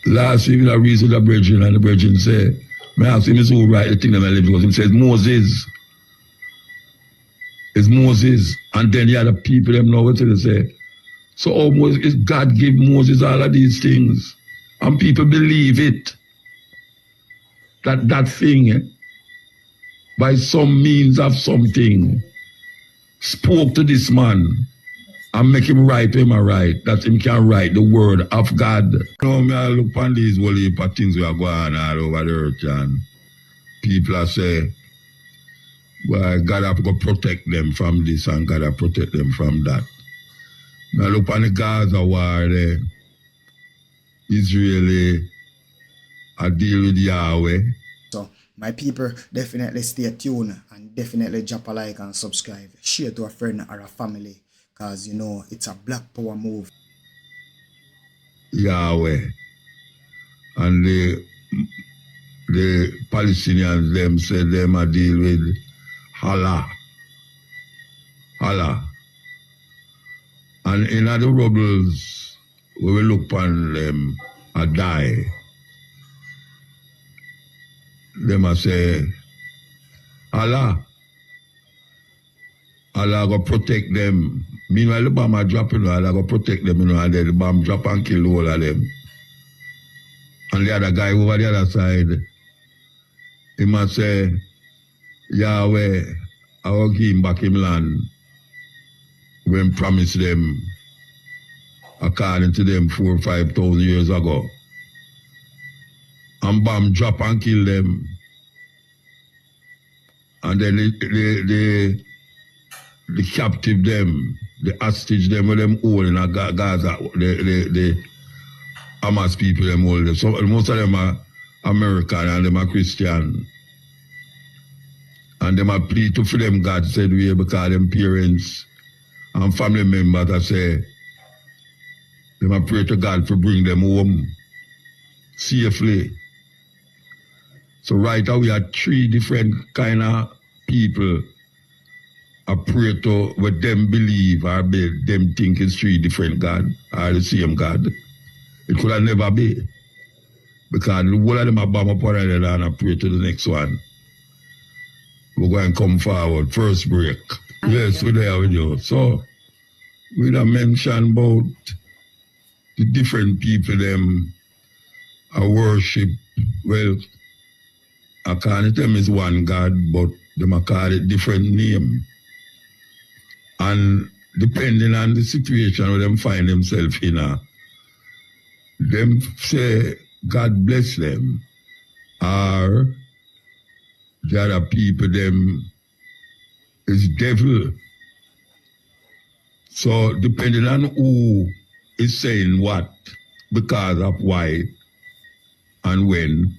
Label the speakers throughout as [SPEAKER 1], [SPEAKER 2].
[SPEAKER 1] Last week, I read with the brethren, and the brethren say, I ask him, who write the thing that I live, because he says, Moses. It's Moses. And then the other people, them know what they say. So almost God give Moses all of these things. And people believe it. That thing, by some means of something, spoke to this man and make him write him a write, that him can write the word of God. Now me I look on these whole heap of things we are going all over the earth, and people are say, well, God have to protect them from this and God have to protect them from that. Now look on the Gaza war there. Israeli I deal with Yahweh.
[SPEAKER 2] So my people, definitely stay tuned and definitely drop a like and subscribe. Share to a friend or a family, because you know it's a black power move.
[SPEAKER 1] Yahweh. And the Palestinians them said them a deal with Allah. Allah. And in other rebels, we will look upon them a die. Them a say, Allah. Allah go protect them. Meanwhile, the bomb are dropping, Allah go protect them, and then the bomb drop and kill all of them. And the other guy over the other side, he must say, Yahweh, I will give him back him land when promised them, according to them, 4,000 or 5,000 years ago. And bomb drop and kill them. And then the captive them, the hostage them, with them all in Gaza, the Hamas people them all. So most of them are American and them are Christian. And them are plead to for them God said we because them parents and family members that say them are pray to God for bring them home safely. So right now we have 3 different kind of people I pray to what them believe or them think is 3 different God or the same God. It could have never be. Because the whole of them are bomb up on it and I pray to the next one. We're going to come forward. First break. Yes, we're there with you. So, we have mentioned about the different people them are worship. Well, I can't tell them it's one God, but them are call it different name. And depending on the situation where them find themselves in, them say God bless them, or the other people them is devil. So depending on who is saying what, because of why and when,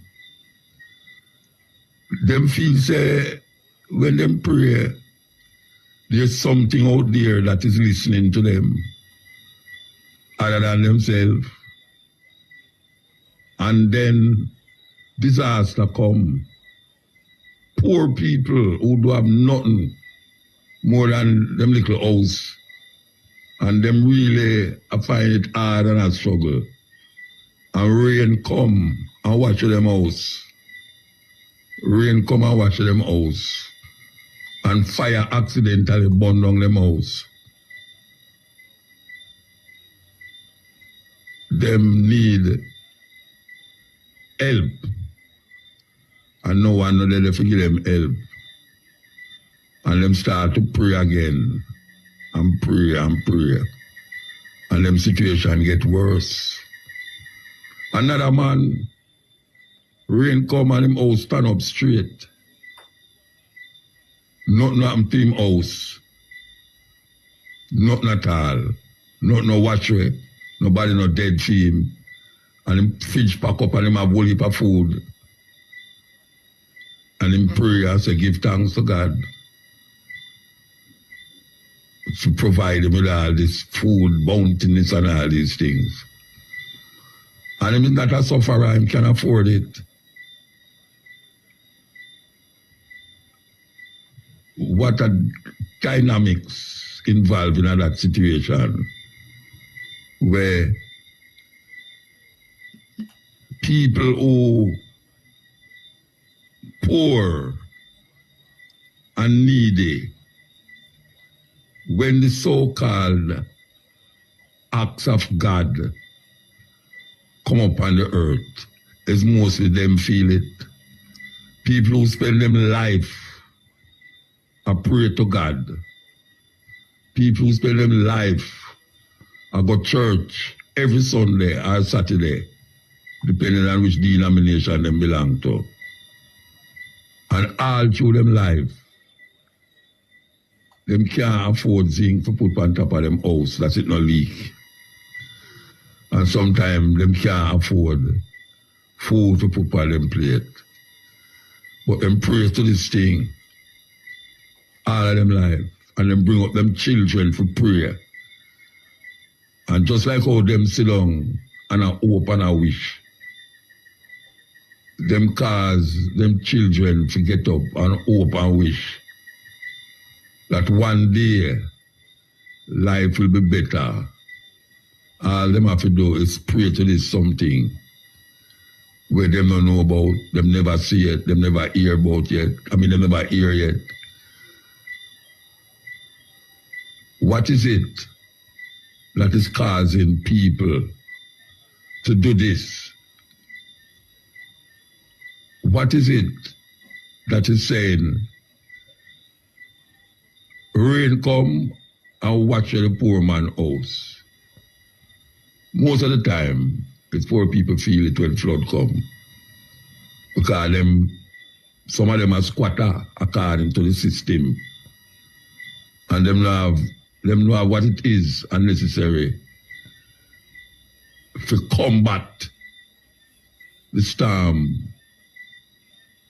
[SPEAKER 1] them feel say when them pray, there's something out there that is listening to them other than themselves. And then disaster come. Poor people who do have nothing more than them little house. And them really find it hard and a struggle. And rain come and watch them house. Rain come and watch them house. And fire accidentally burn down them house. Them need help. And no one know that they give them help. And them start to pray again. And pray and pray. And them situation get worse. Another man, rain come and him house stand up straight. Nothing happened to him house. Nothing at all. Nothing no watchway. Nobody no dead for him. And him fridge pack up and him have a whole heap of food. And him pray and say give thanks to God to provide him with all this food, bountiness and all these things. And him is not a sufferer, him can afford it. What are dynamics involved in that situation where people who poor and needy, when the so-called acts of God come upon the earth, it's mostly them feel it. People who spend them life a pray to God. People who spend them life I go church every Sunday or Saturday, depending on which denomination them belong to. And all through them life, them can't afford zinc to put on top of them house, that's it no leak. And sometimes them can't afford food to put on them plate. But them pray to this thing all of them life, and them bring up them children for prayer. And just like how them sit down and a hope and a wish, them cause them children to get up and hope and wish that one day life will be better. All them have to do is pray to this something where them don't know about, them never see it, them never hear about yet. Them never hear yet. What is it that is causing people to do this? What is it that is saying, rain come and watch the poor man's house? Most of the time, it's poor people feel it when flood come. Because some of them are squatter according to the system. And them know what it is unnecessary to combat the storm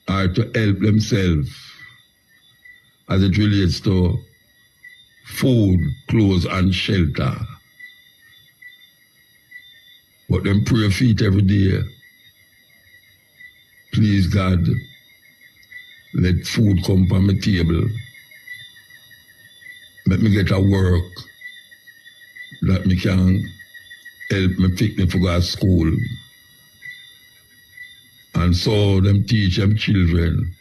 [SPEAKER 1] or to help themselves as it relates to food, clothes, and shelter. But them pray feet every day. Please God, let food come from my table. Let me get a work that me can help me pick me for go to school. And so them teach them children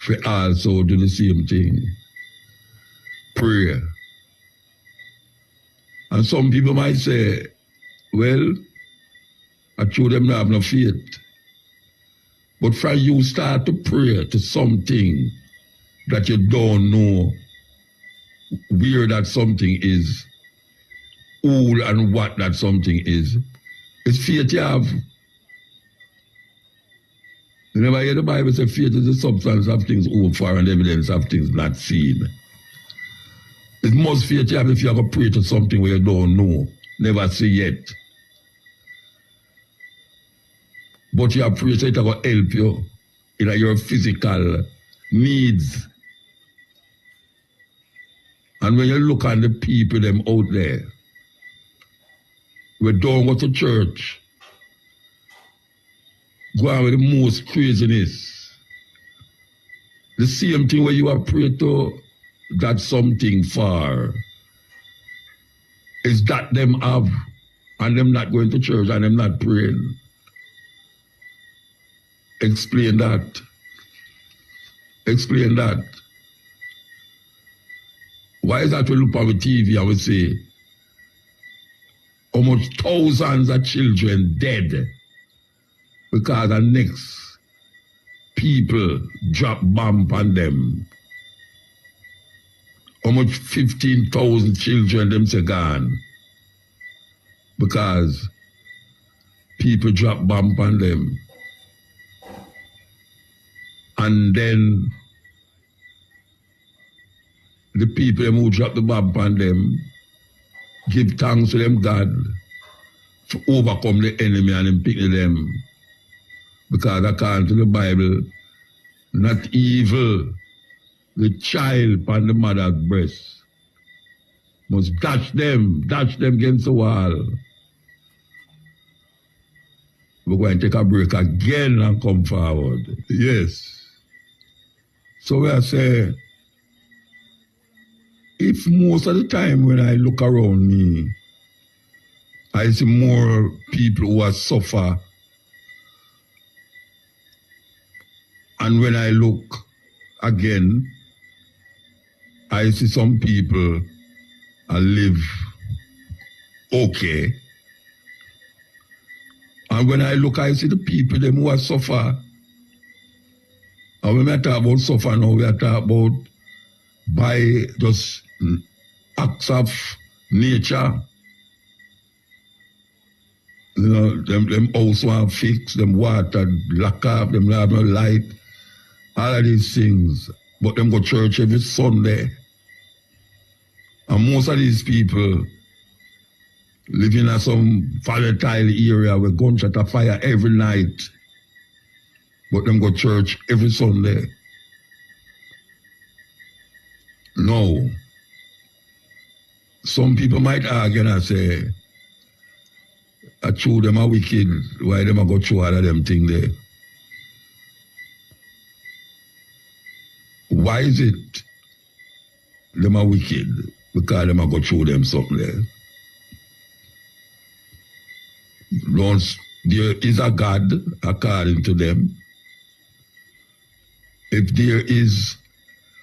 [SPEAKER 1] for also do the same thing. Pray. And some people might say, well, I told them I have no faith. But from you start to pray to something that you don't know where that something is, who and what that something is, it's faith you have. You never hear the Bible say faith is the substance of things hoped for and evidence of things not seen. It's most faith you have if you have to pray to something where you don't know, never see yet. But you have prayed so it will help you in your physical needs. And when you look at the people them out there, we don't go to church, go on with the most craziness. The same thing where you have prayed to that something for is that them have and them not going to church and them not praying. Explain that. Explain that. Why is that we look on the TV and we say, almost thousands of children dead because the next people drop bomb on them. Almost 15,000 children them say gone because people drop bomb on them. And then the people who drop the bomb on them give thanks to them God to overcome the enemy and them pick them. Because according to the Bible, not evil, the child upon the mother's breast must dash them against the wall. We're going to take a break again and come forward. Yes. So we are saying, if most of the time when I look around me, I see more people who are suffer And when I look again, I see some people live okay. And when I look, I see the people them who are suffer. And when we talk about suffer now, we are talking about by just acts of nature. You know, them house want fix, them water, lack of, them have no light, all of these things. But them go to church every Sunday. And most of these people live in some volatile area where gunshot are fire every night. But them go to church every Sunday. No. Some people might argue and say, I true them are wicked, why them a go through all of them things there? Why is it them are wicked? Because them a go through them something there. There is a God according to them. If there is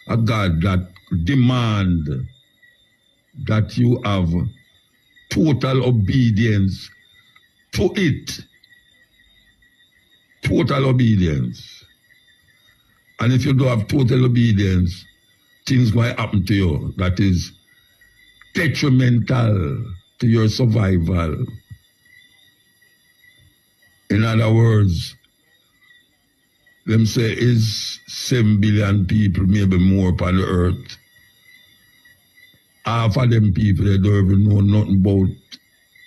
[SPEAKER 1] a God that demand that you have total obedience to it, total obedience. And if you don't have total obedience, things might happen to you that is detrimental to your survival. In other words, them say is 7 billion people, maybe more upon the earth. Half of them people, they don't even know nothing about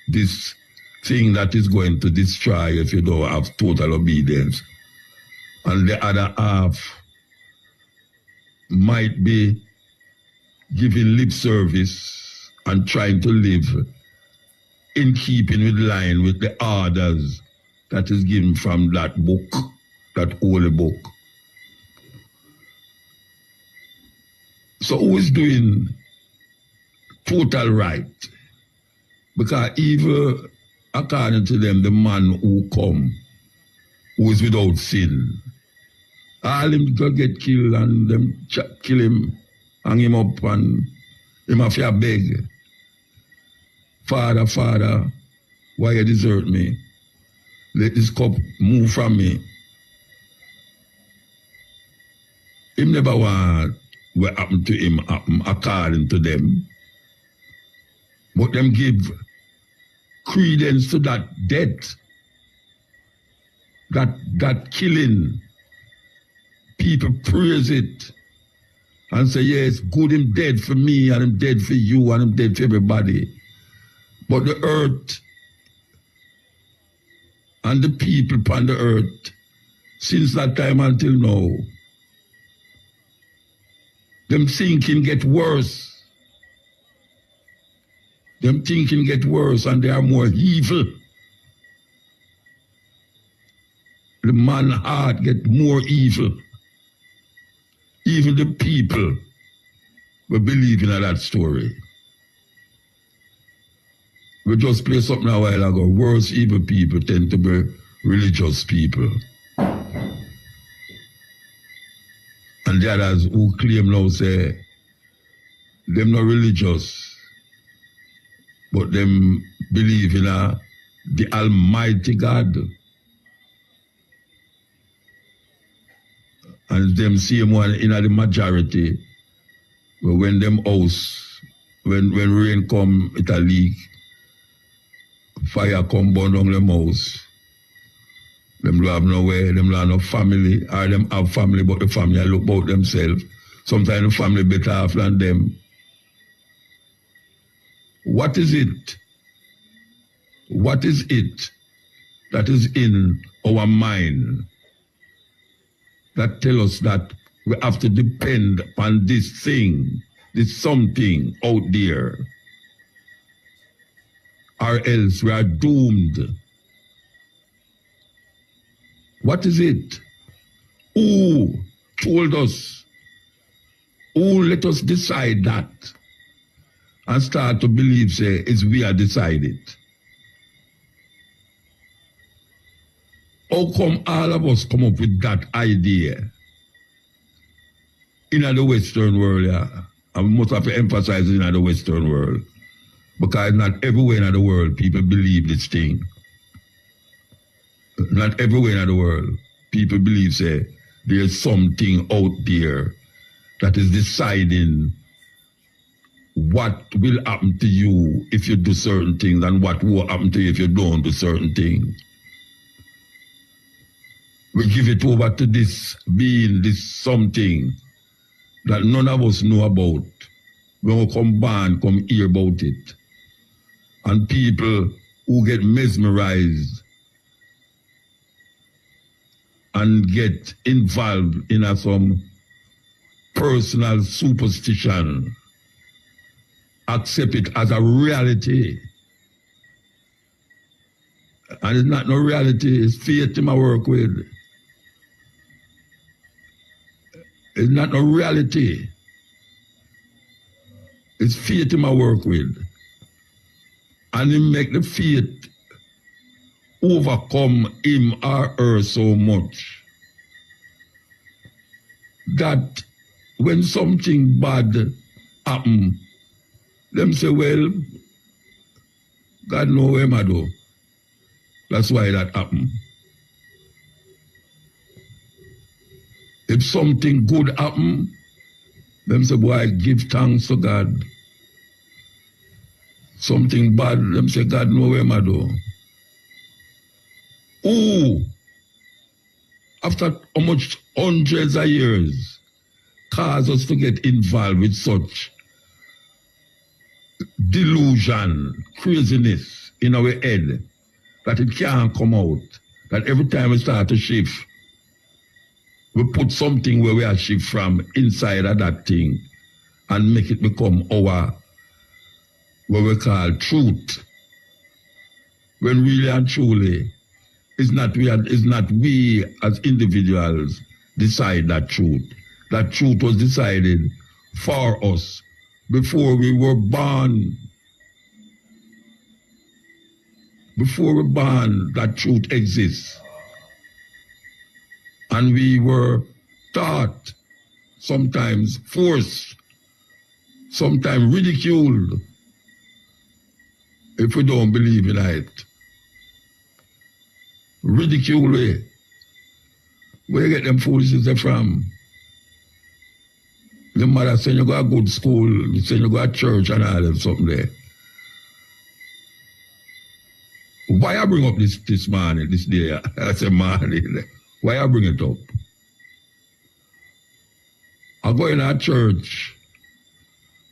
[SPEAKER 1] this thing that is going to destroy if you don't have total obedience. And the other half might be giving lip service and trying to live in keeping with line with the orders that is given from that book, that holy book. So who is doing total right? Because even according to them, the man who come, who is without sin, all him go get killed and them kill him, hang him up and him have to beg, Father, Father, why you desert me? Let this cup move from me. Him never want what happened to him happen according to them. But them give credence to that death, that killing. People praise it and say, yes, good him dead for me and him dead for you and him dead for everybody. But the earth and the people upon the earth, since that time until now, them thinking get worse. Them thinking get worse and they are more evil. The man heart get more evil. Even the people will believe in that story. We just played something a while ago. Worse evil people tend to be religious people. And the others who claim now say, them not religious, but them believe in the Almighty God. And them same one in the majority, but when them house, when rain come, it a leak, fire come burn down them house. Them don't have nowhere, them don't have no family, or them have family, but the family look about themselves. Sometimes the family better off than them. What is it? What is it that is in our mind that tell us that we have to depend on this thing, this something out there, or else we are doomed? What is it? Who told us? Who let us decide that? And start to believe, say, it's we are decided. How come all of us come up with that idea in the Western world, yeah. I must have to emphasize in the Western world. Because not everywhere in the world people believe this thing. Not everywhere in the world people believe, say, there's something out there that is deciding what will happen to you if you do certain things and what will happen to you if you don't do certain things. We give it over to this being, this something that none of us know about. When we come hear about it. And people who get mesmerized and get involved in some personal superstition, accept it as a reality. And it's not no reality, it's faith in my work with. It's not no reality. It's faith in my work with. And it make the faith overcome him or her so much that when something bad happen, them say, well, God know where I do. That's why that happened. If something good happen, them say, boy, give thanks to God. Something bad, them say, God know where I do. Who, after how much hundreds of years, cause us to get involved with such delusion, craziness in our head, that it can't come out, that every time we start to shift, we put something where we are shift from inside of that thing and make it become our, what we call truth. When really and truly, it's not we as individuals decide that truth. That truth was decided for us before we were born. Before we were born, that truth exists. And we were taught, sometimes forced, sometimes ridiculed, if we don't believe in it. Ridicule way. Where you get them foolishness from? The mother saying you go to good school, you saying you go to church and all them something there. Why I bring up this morning, this day? I say morning. Why I bring it up? I go in our church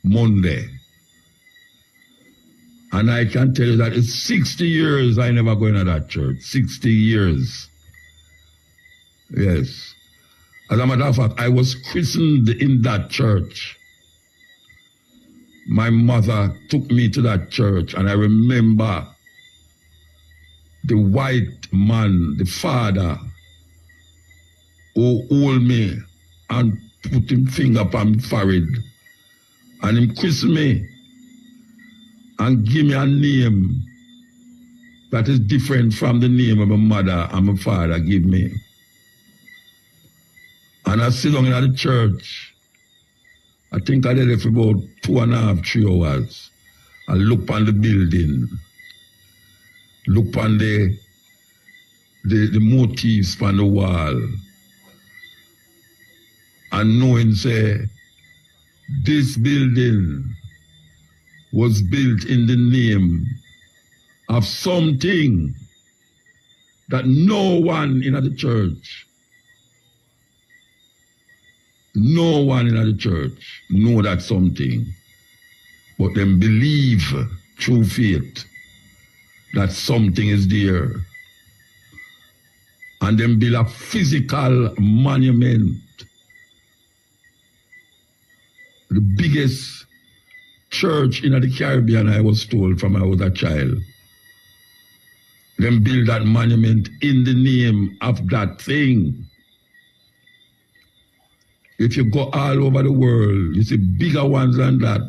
[SPEAKER 1] Monday. And I can tell you that it's 60 years I never go into that church. 60 years. Yes. As a matter of fact, I was christened in that church. My mother took me to that church, and I remember the white man, the father, who hold me and put him finger upon my forehead, and him christen me and give me a name that is different from the name of my mother and my father give me. And I sit down in the church. I think I did it for about 2.5, 3 hours. I look on the building, look on the motifs on the wall, and knowing, say, this building was built in the name of something that no one in the church, no one in the church know that something, but them believe through faith that something is there. And them build a physical monument, the biggest church in the Caribbean, I was told from I was a child. Them build that monument in the name of that thing. If you go all over the world, you see bigger ones than that.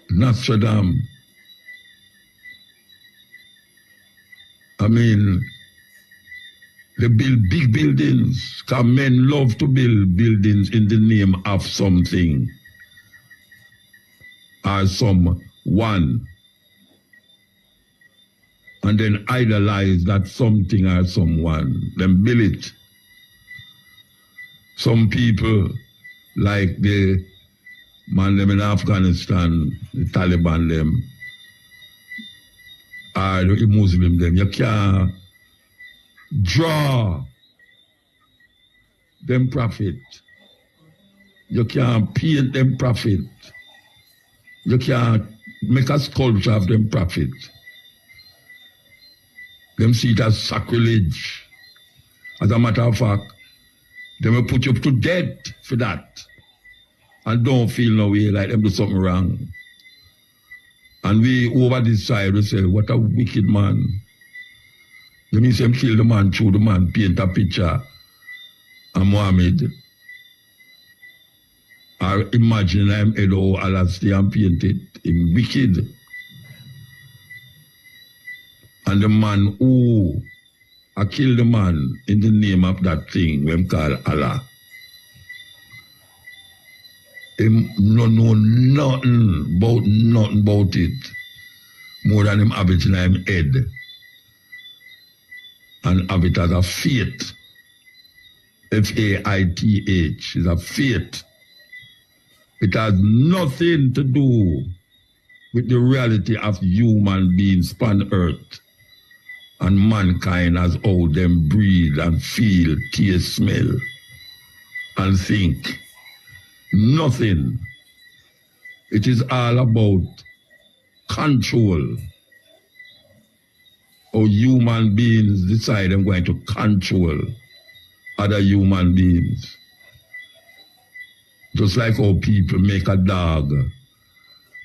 [SPEAKER 1] Nostradamus. I mean, They build big buildings, because men love to build buildings in the name of something or someone, and then idolize that something or someone, then build it. Some people, like the man them in Afghanistan, the Taliban them, or the Muslim them, you can't draw them profit. You can't paint them profit. You can't make a sculpture of them profit. Them see it as sacrilege. As a matter of fact, they will put you to death for that. And don't feel no way like them do something wrong. And we over this side we say, what a wicked man. You mean them kill the man through the man, paint a picture of Muhammad. Or imagine I'm Edo Alasti and paint it in wicked. And the man who killed the man in the name of that thing when called Allah. Him no know nothing about it. More than him have it in him head. And have it as a faith. Faith is a faith. It has nothing to do with the reality of human beings upon earth and mankind as how them breathe and feel, taste, smell, and think. Nothing. It is all about control. How human beings decide they're going to control other human beings. Just like how people make a dog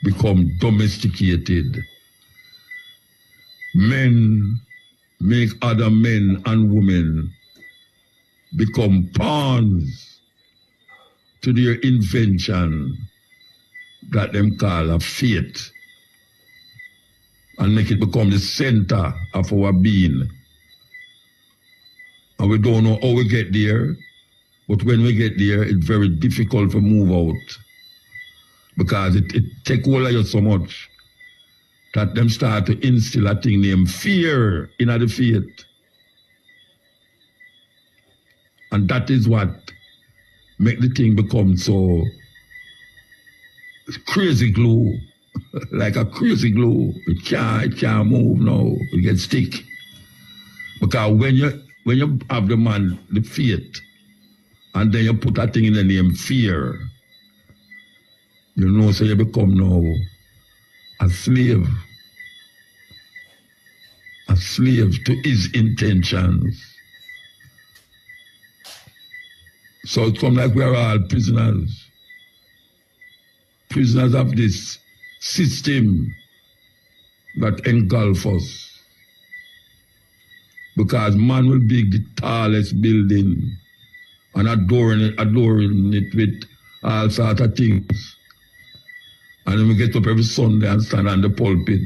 [SPEAKER 1] become domesticated. Men make other men and women become pawns to their invention that them call a fate, and make it become the center of our being. And we don't know how we get there, but when we get there, it's very difficult to move out, because it take hold of you so much that them start to instill a thing named fear in the faith. And that is what make the thing become so crazy glue, like a crazy glue. It can't move now. It gets stick. Because when you have the man, the faith, and then you put that thing in the name fear, you know, so you become now a slave to his intentions. So it's come like we are all prisoners of this system that engulf us. Because man will build the tallest building and adorn it with all sorts of things. And then we get up every Sunday and stand on the pulpit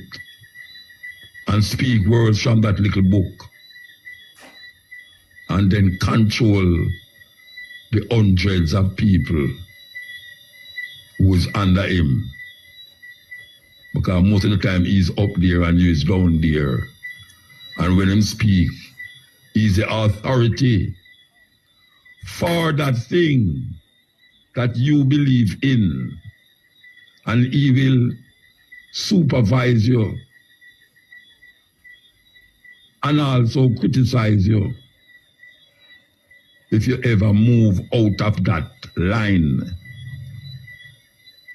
[SPEAKER 1] and speak words from that little book. And then control the hundreds of people who is under him. Because most of the time he's up there and you is down there. And when him speak, he's the authority for that thing that you believe in. And he will supervise you and also criticize you if you ever move out of that line.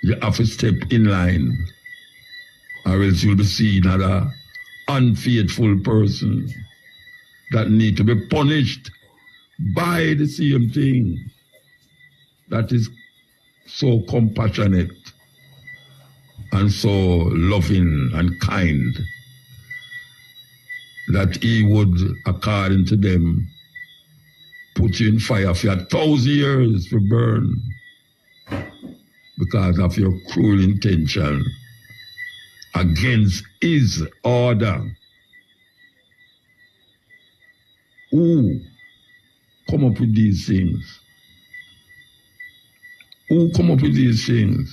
[SPEAKER 1] You have to step in line, or else you'll be seen as an unfaithful person that need to be punished by the same thing that is so compassionate and so loving and kind, that he would, according to them, put you in fire for 1,000 years to burn because of your cruel intention against his order. Who come up with these things? Who come up with these things?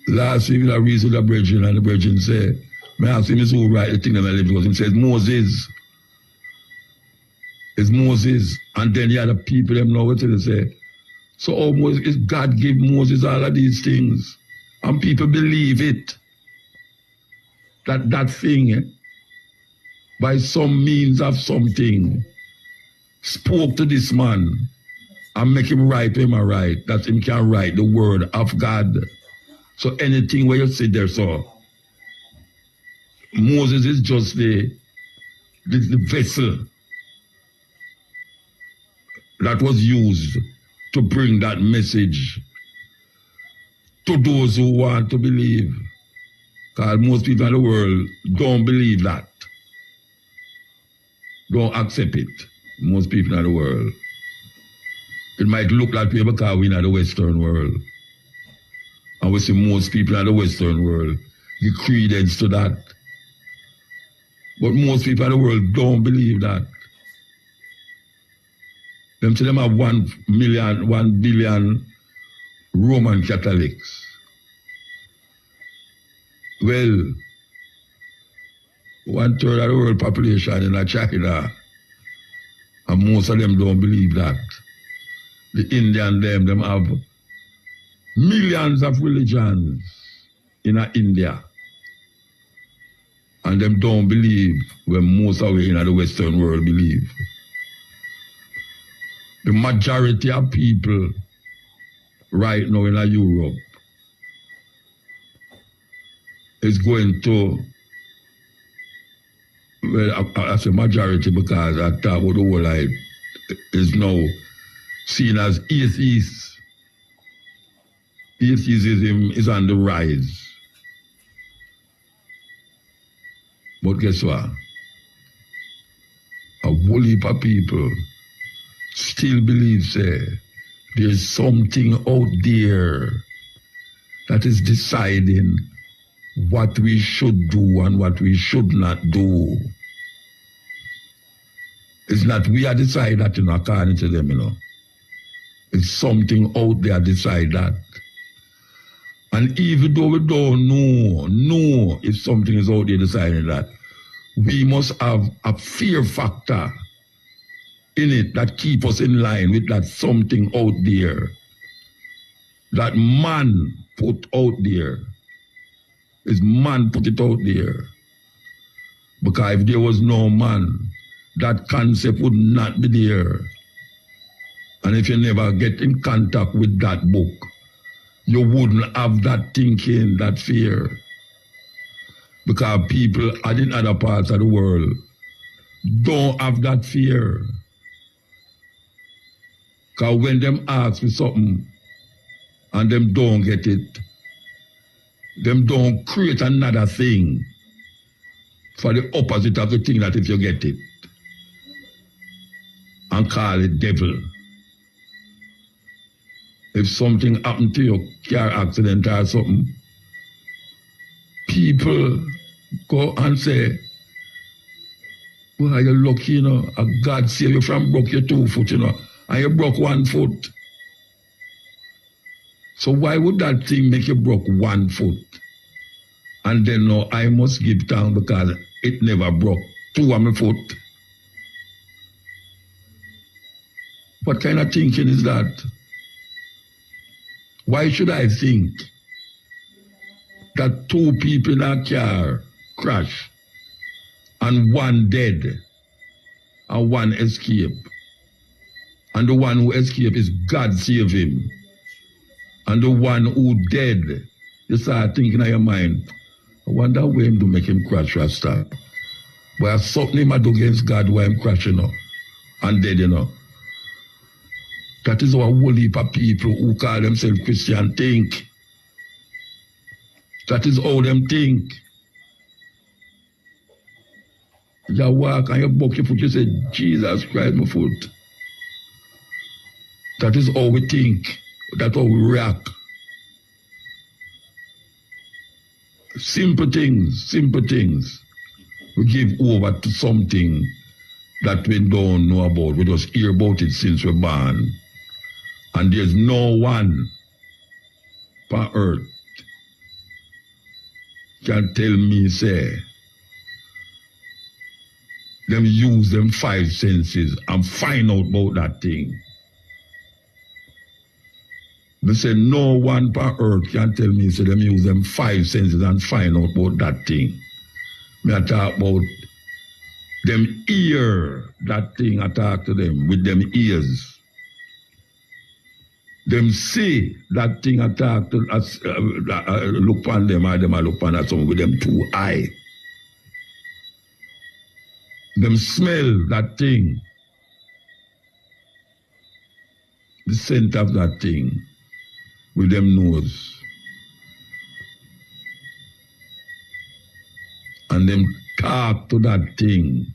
[SPEAKER 1] Last week, I read to the brethren, and the brethren said, I asked him, who write the thing that I live because he says, Moses. It's Moses. And then the other people, them know what they say. So almost is God give Moses all of these things. And people believe it. That thing, by some means of something, spoke to this man and make him write him a right, that him can write the word of God. So anything where you sit there, so Moses is just the vessel that was used to bring that message to those who want to believe. Because most people in the world don't believe that. Don't accept it. Most people in the world. It might look like we because we're in the Western world. And we see most people in the Western world give credence to that. But most people in the world don't believe that. Them say them have 1 billion Roman Catholics. Well, 1/3 of the world population in China, and most of them don't believe that. The Indian them have millions of religions in India. And them don't believe when most of we in the Western world believe. The majority of people right now in Europe is going to, well, I say majority because I talk about the whole life is now seen as atheists. Atheism is on the rise. But guess what? A whole heap of people still believe there's something out there that is deciding what we should do and what we should not do. It's not we are decide that, according to them, It's something out there decide that. And even though we don't know if something is out there deciding that, we must have a fear factor in it that keep us in line with that something out there that man put out there. Is man put it out there. Because if there was no man, that concept would not be there. And if you never get in contact with that book, you wouldn't have that thinking, that fear. Because people in other parts of the world don't have that fear. Because when them ask for something and them don't get it, them don't create another thing for the opposite of the thing that if you get it. And call it devil. If something happened to your car accident or something, people go and say, well, you're lucky, and God save you from broke your 2 foot, and you broke 1 foot. So why would that thing make you broke 1 foot? And then no, I must give thanks because it never broke 2 of my foot. What kind of thinking is that? Why should I think that 2 people in a car crash and 1 dead and 1 escape? And the one who escaped is God save him. And the one who dead, you start thinking in your mind, I wonder where him to make him crash, Rasta. But I something him I do against God why I'm crashing and dead, That is how a whole heap of people who call themselves Christian think. That is how them think. You walk and you buck your foot, you say, Jesus Christ, my foot. That is how we think. That's how we react. Simple things. We give over to something that we don't know about. We just hear about it since we're born. And there's no one on earth can tell me, say, them use them 5 senses and find out about that thing. They say no one on earth can tell me, say, them use them 5 senses and find out about that thing. Me I talk about them hear that thing, I talk to them with them ears. Them see that thing, I talk to, look upon them, or them I look upon that someone with them 2 eyes. Them smell that thing, the scent of that thing with them nose. And them talk to that thing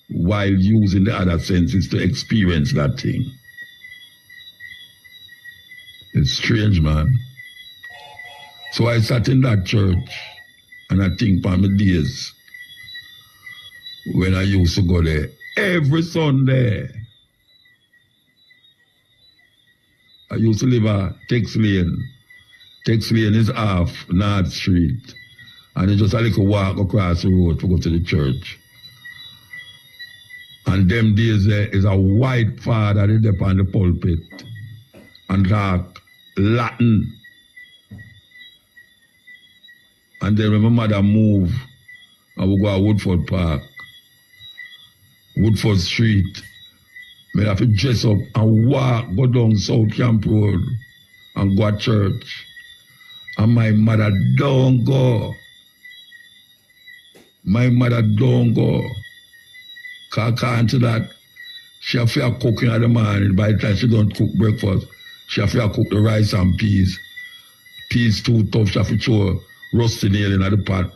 [SPEAKER 1] while using the other senses to experience that thing. It's strange, man. So I sat in that church and I think for my days when I used to go there every Sunday. I used to live at Tex Lane. Tex Lane is off North Street. And it's just a little walk across the road to go to the church. And them days there is a white father there on the pulpit and talk Latin. And then when my mother moved, I would go to Woodford Park, Woodford Street. I have to dress up and walk, go down South Camp Road and go to church. And my mother don't go. My mother don't go. Can't to that. She have to cook in the morning. By the time she don't cook breakfast, she have to cook the rice and peas. Peas too tough. She have to throw rusty nail in the pot.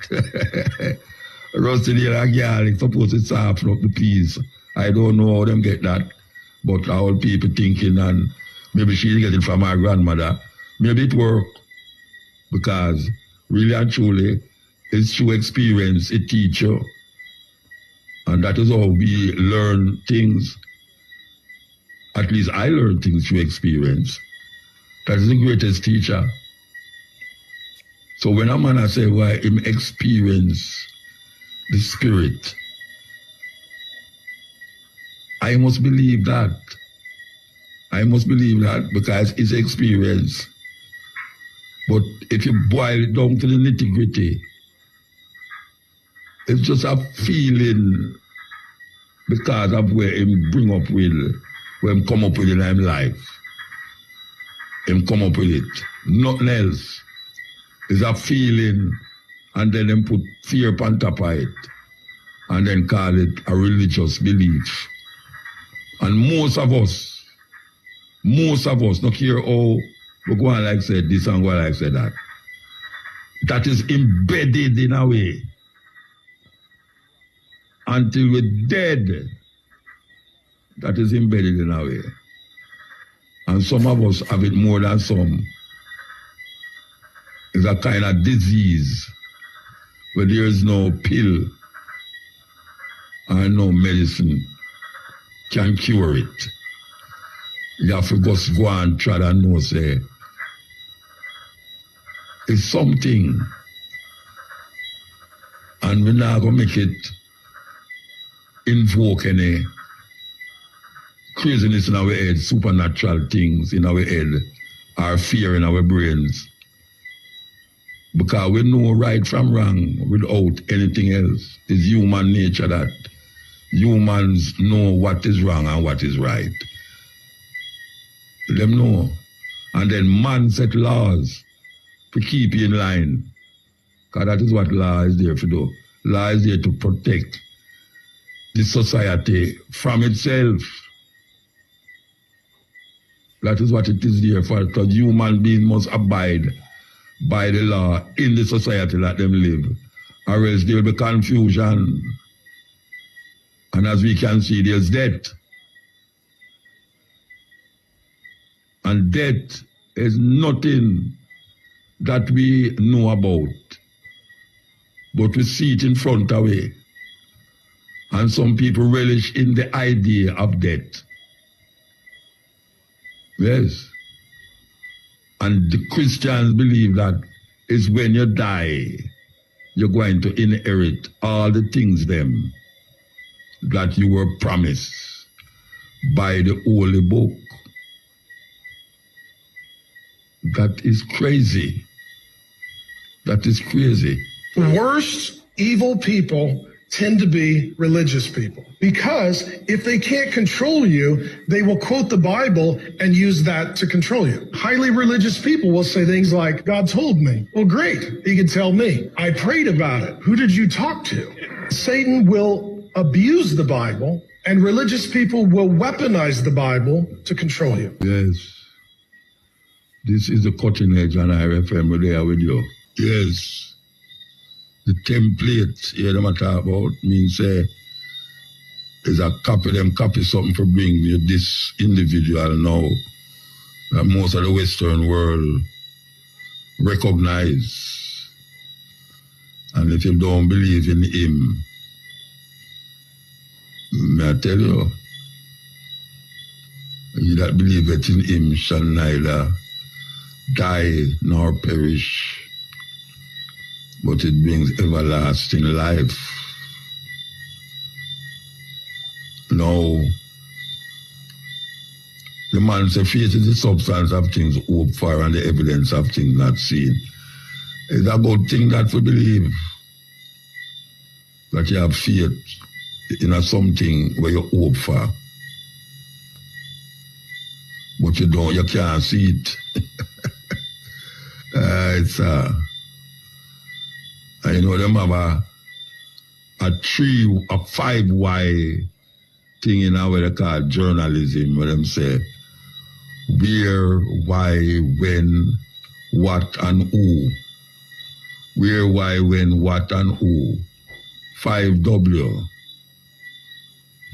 [SPEAKER 1] Rusty nail and garlic supposed to soften up the peas. I don't know how them get that. But all people thinking, and maybe she get it from her grandmother. Maybe it work. Because really and truly, it's through experience, it teach you. And that is how we learn things. At least I learn things through experience. That is the greatest teacher. So when a man say, why him experience the spirit, I must believe that. I must believe that because it's experience. But if you boil it down to the nitty-gritty, it's just a feeling because of where him bring up with, where him come up with in his life. Him come up with it. Nothing else. It's a feeling, and then him put fear upon top of it, and then call it a religious belief. And most of us, not care how we go on like said this and go on like said that. That is embedded in a way. Until we're dead, that is embedded in a way. And some of us have it more than some. It's a kind of disease where there is no pill and no medicine can cure it. You have to just go and try to know, say, it's something. And we're not going to make it invoke any craziness in our head, supernatural things in our head, or fear in our brains. Because we know right from wrong without anything else. It's human nature that humans know what is wrong and what is right. Let them know. And then man set laws to keep you in line. Because that is what law is there to do. Law is there to protect the society from itself. That is what it is there for. Because human beings must abide by the law in the society that them live. Or else there will be confusion. And as we can see, there's death. And death is nothing that we know about. But we see it in front of us. And some people relish in the idea of death. Yes. And the Christians believe that is when you die, you're going to inherit all the things them that you were promised by the Holy Book. That is crazy. That is crazy.
[SPEAKER 3] The worst evil people tend to be religious people, because if they can't control you, they will quote the Bible and use that to control you. Highly religious people will say things like, God told me. Well, great. He can tell me. I prayed about it. Who did you talk to? Satan will abuse the Bible, and religious people will weaponize the Bible to control you.
[SPEAKER 1] Yes. This is the cutting edge on IFM there with you. Yes. The template here them talk about means is a copy something for bring you this individual now that most of the Western world recognize. And if you don't believe in him, may I tell you, he that believeth in him shall neither die nor perish, but it brings everlasting life. Now, the man says faith is the substance of things hoped for and the evidence of things not seen. It's about things that we believe, that you have faith in a something where you hope for, but you can't see it. I know them have a 5 why thing in our they call journalism, where them say where, why, when, what, and who. Where, why, when, what, and who. 5W.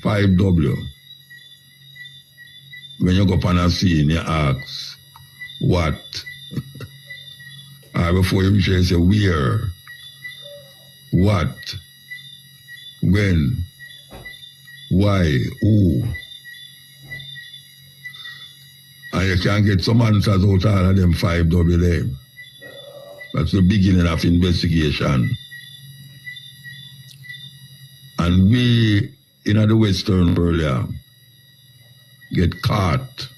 [SPEAKER 1] 5W. When you go up on a scene, you ask, what? Or before you reach there, you say, where? What? When? Why? Who? And you can get some answers out of them 5W there. That's the beginning of investigation. And we, in the Western world, get caught.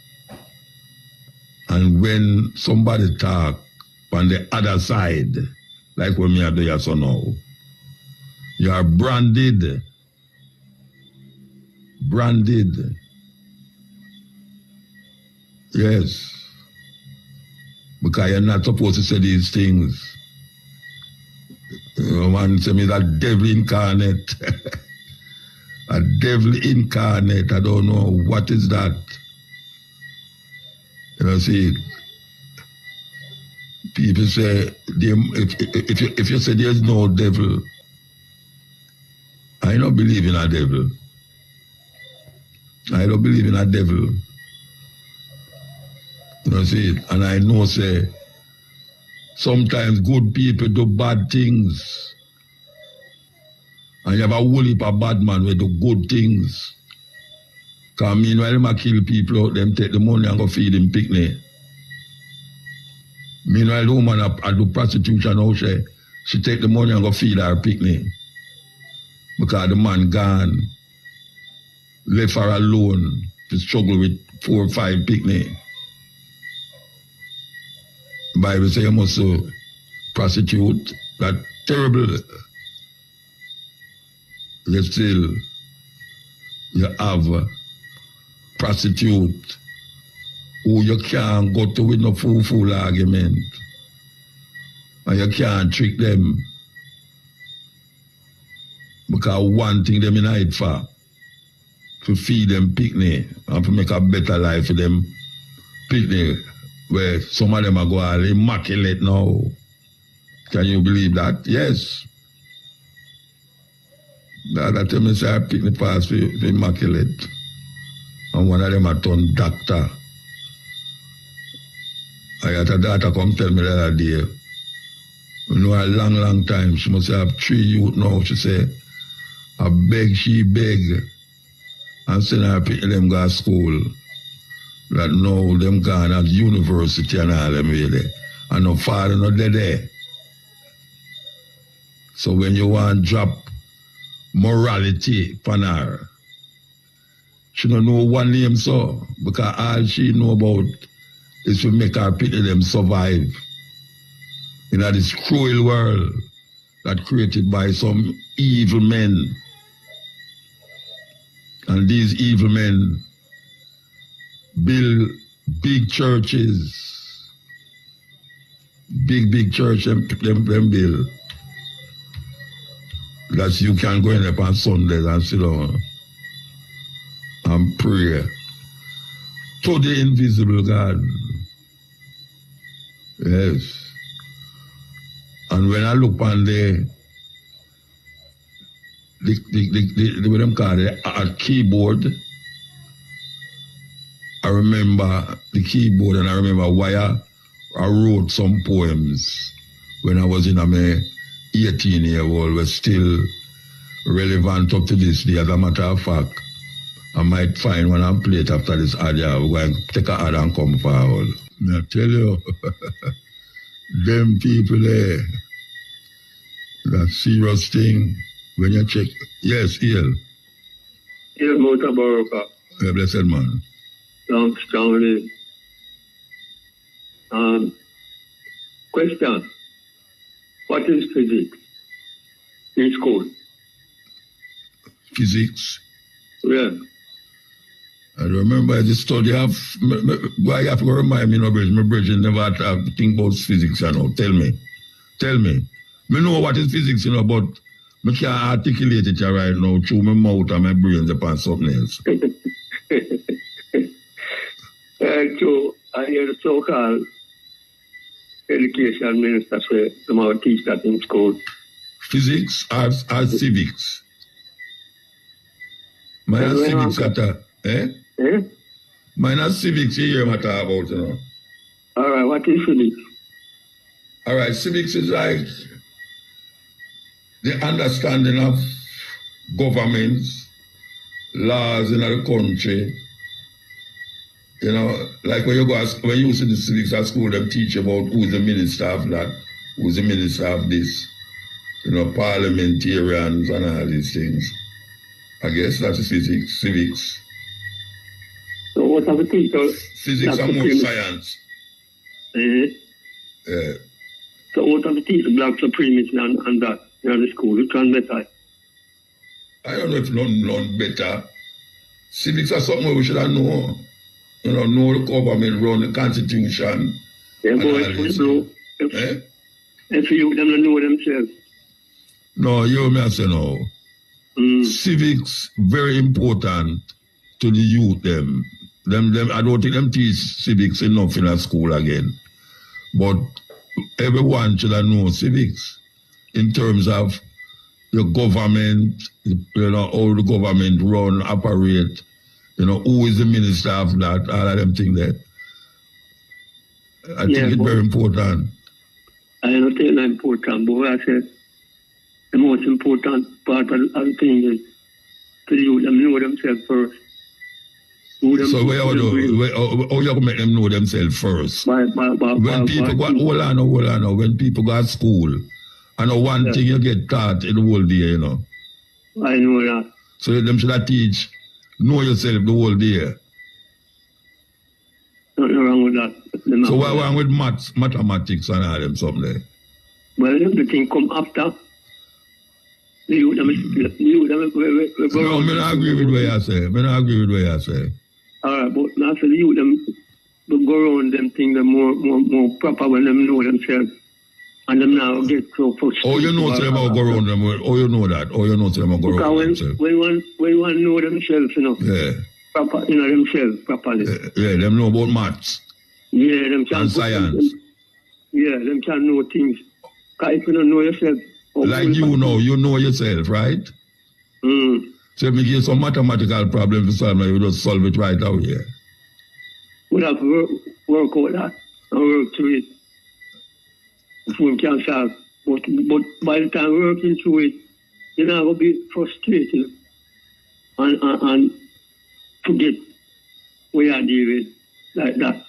[SPEAKER 1] And when somebody talk on the other side, like when me are doing so now, you are branded. Branded. Yes. Because you're not supposed to say these things. You know, man say me that devil incarnate. A devil incarnate. I don't know what is that. You know, see, people say, if you say there's no devil, I don't believe in a devil. I don't believe in a devil. You know, see, and I know, say, sometimes good people do bad things. And you have a whole heap of bad man who do good things. Because meanwhile, them kill people out, them take the money and go feed them picnic. Meanwhile, the woman I do prostitution out, she take the money and go feed her picnic. Because the man gone, left her alone to struggle with 4 or 5 picnic. The Bible says you must prostitute. That's terrible. Yet still, you have prostitute who you can't go to with no fool argument. And you can't trick them. Because one thing them in it for, to feed them picnic and to make a better life for them picnic, where some of them are going immaculate now. Can you believe that? Yes. That time I say I picnic pass for immaculate. And one of them a turned doctor. I had a daughter come tell me the other day, you know, a long time, she must have 3 youth now, she say, I beg, she beg, and send her people them go to school. That now them gone at university and all them really. And no father not there. So when you want to drop morality upon her, she don't know one name so, because all she know about is to make her people them survive in this cruel world that created by some evil men. And these evil men build big churches, big church them build. That you can go in up on Sundays and sit down and pray to the invisible God. Yes. And when I look on the what them call it, a keyboard, I remember the keyboard and I remember why I wrote some poems when I was in a 18-year-old, was still relevant up to this day. As a matter of fact, I might find one and play it after this audio. We're going to take a ad and come forward. I tell you, them people there, that serious thing, when you check, yes, Ian.
[SPEAKER 4] Here, Mutabaruka.
[SPEAKER 1] Yeah, blessed man.
[SPEAKER 4] Strongly. Question. What is physics in school?
[SPEAKER 1] Physics?
[SPEAKER 4] Yeah.
[SPEAKER 1] I remember the study of, why you have to remind me, my brethren never have to think about physics, you know. Tell me. I know what is physics, you know, but I can't articulate it right now through my mouth and my brains upon something else.
[SPEAKER 4] So I hear the so-called education minister say somehow teach that in school.
[SPEAKER 1] Physics or civics? Mine civics Mine are civics you hear matter about, you know.
[SPEAKER 4] All right, what is civics?
[SPEAKER 1] All right, civics is like the understanding of governments, laws in the country. You know, like when you see the civics at school, they teach about who's the minister of that, who's the minister of this, you know, parliamentarians and all these things. I guess that's civics.
[SPEAKER 4] So what have the teachers?
[SPEAKER 1] Physics and more science. Yeah.
[SPEAKER 4] So what have the teachers black supremacy and that in the school? Which one better?
[SPEAKER 1] I don't know if none better. Civics are something we should have known. You know the government run the constitution.
[SPEAKER 4] Yeah, but if you them don't know themselves.
[SPEAKER 1] No, you may say no. Civics very important to the youth them. I don't think them teach civics enough in a school again. But everyone should know civics in terms of the government, you know, how the government run, operate, you know, who is the minister of that, all of them things there. I think it's very important.
[SPEAKER 4] I don't think it's important, but I said the most important part of the thing is to you them know themselves first.
[SPEAKER 1] So how you make them know themselves first? When people go, hold on, when people go to school, I know one thing you get taught in the whole day, you know.
[SPEAKER 4] I know that.
[SPEAKER 1] So them should teach, know yourself the whole day.
[SPEAKER 4] Nothing wrong with that.
[SPEAKER 1] So what wrong with mathematics and all them something there?
[SPEAKER 4] Well, everything come after. No, I
[SPEAKER 1] don't agree with what you say.
[SPEAKER 4] All right, but now for you, them go around them things more proper when them know themselves. And them now get so frustrated.
[SPEAKER 1] Oh, you know them about go around them. Oh, you know that. Oh, you know them about go around themselves.
[SPEAKER 4] When one know themselves, you know.
[SPEAKER 1] Yeah.
[SPEAKER 4] Proper, you know themselves properly.
[SPEAKER 1] Yeah, them know about maths.
[SPEAKER 4] Yeah, them can.
[SPEAKER 1] And science.
[SPEAKER 4] Them can know things. Because if you don't know yourself.
[SPEAKER 1] Like you know yourself, right? So if you get some mathematical problem to solve, you just solve it right out here.
[SPEAKER 4] We have to work out that and work through it. Before we can solve. But by the time we're working through it, you're not going to be frustrated and forget what you're dealing with like that.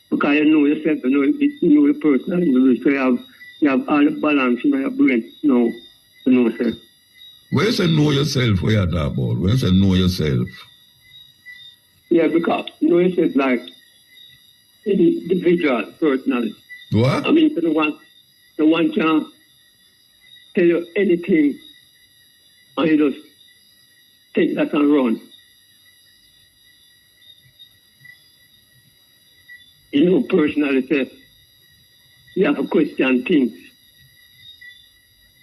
[SPEAKER 4] Because you know yourself, you know the person, so you have all the balance in your brain now, you know yourself.
[SPEAKER 1] When you say know yourself, what you talk about? When you say know yourself?
[SPEAKER 4] Yeah, because know yourself like individual, personally.
[SPEAKER 1] What?
[SPEAKER 4] I mean, the one can tell you anything and you just take that and run. You know, personally, say, you have to question things.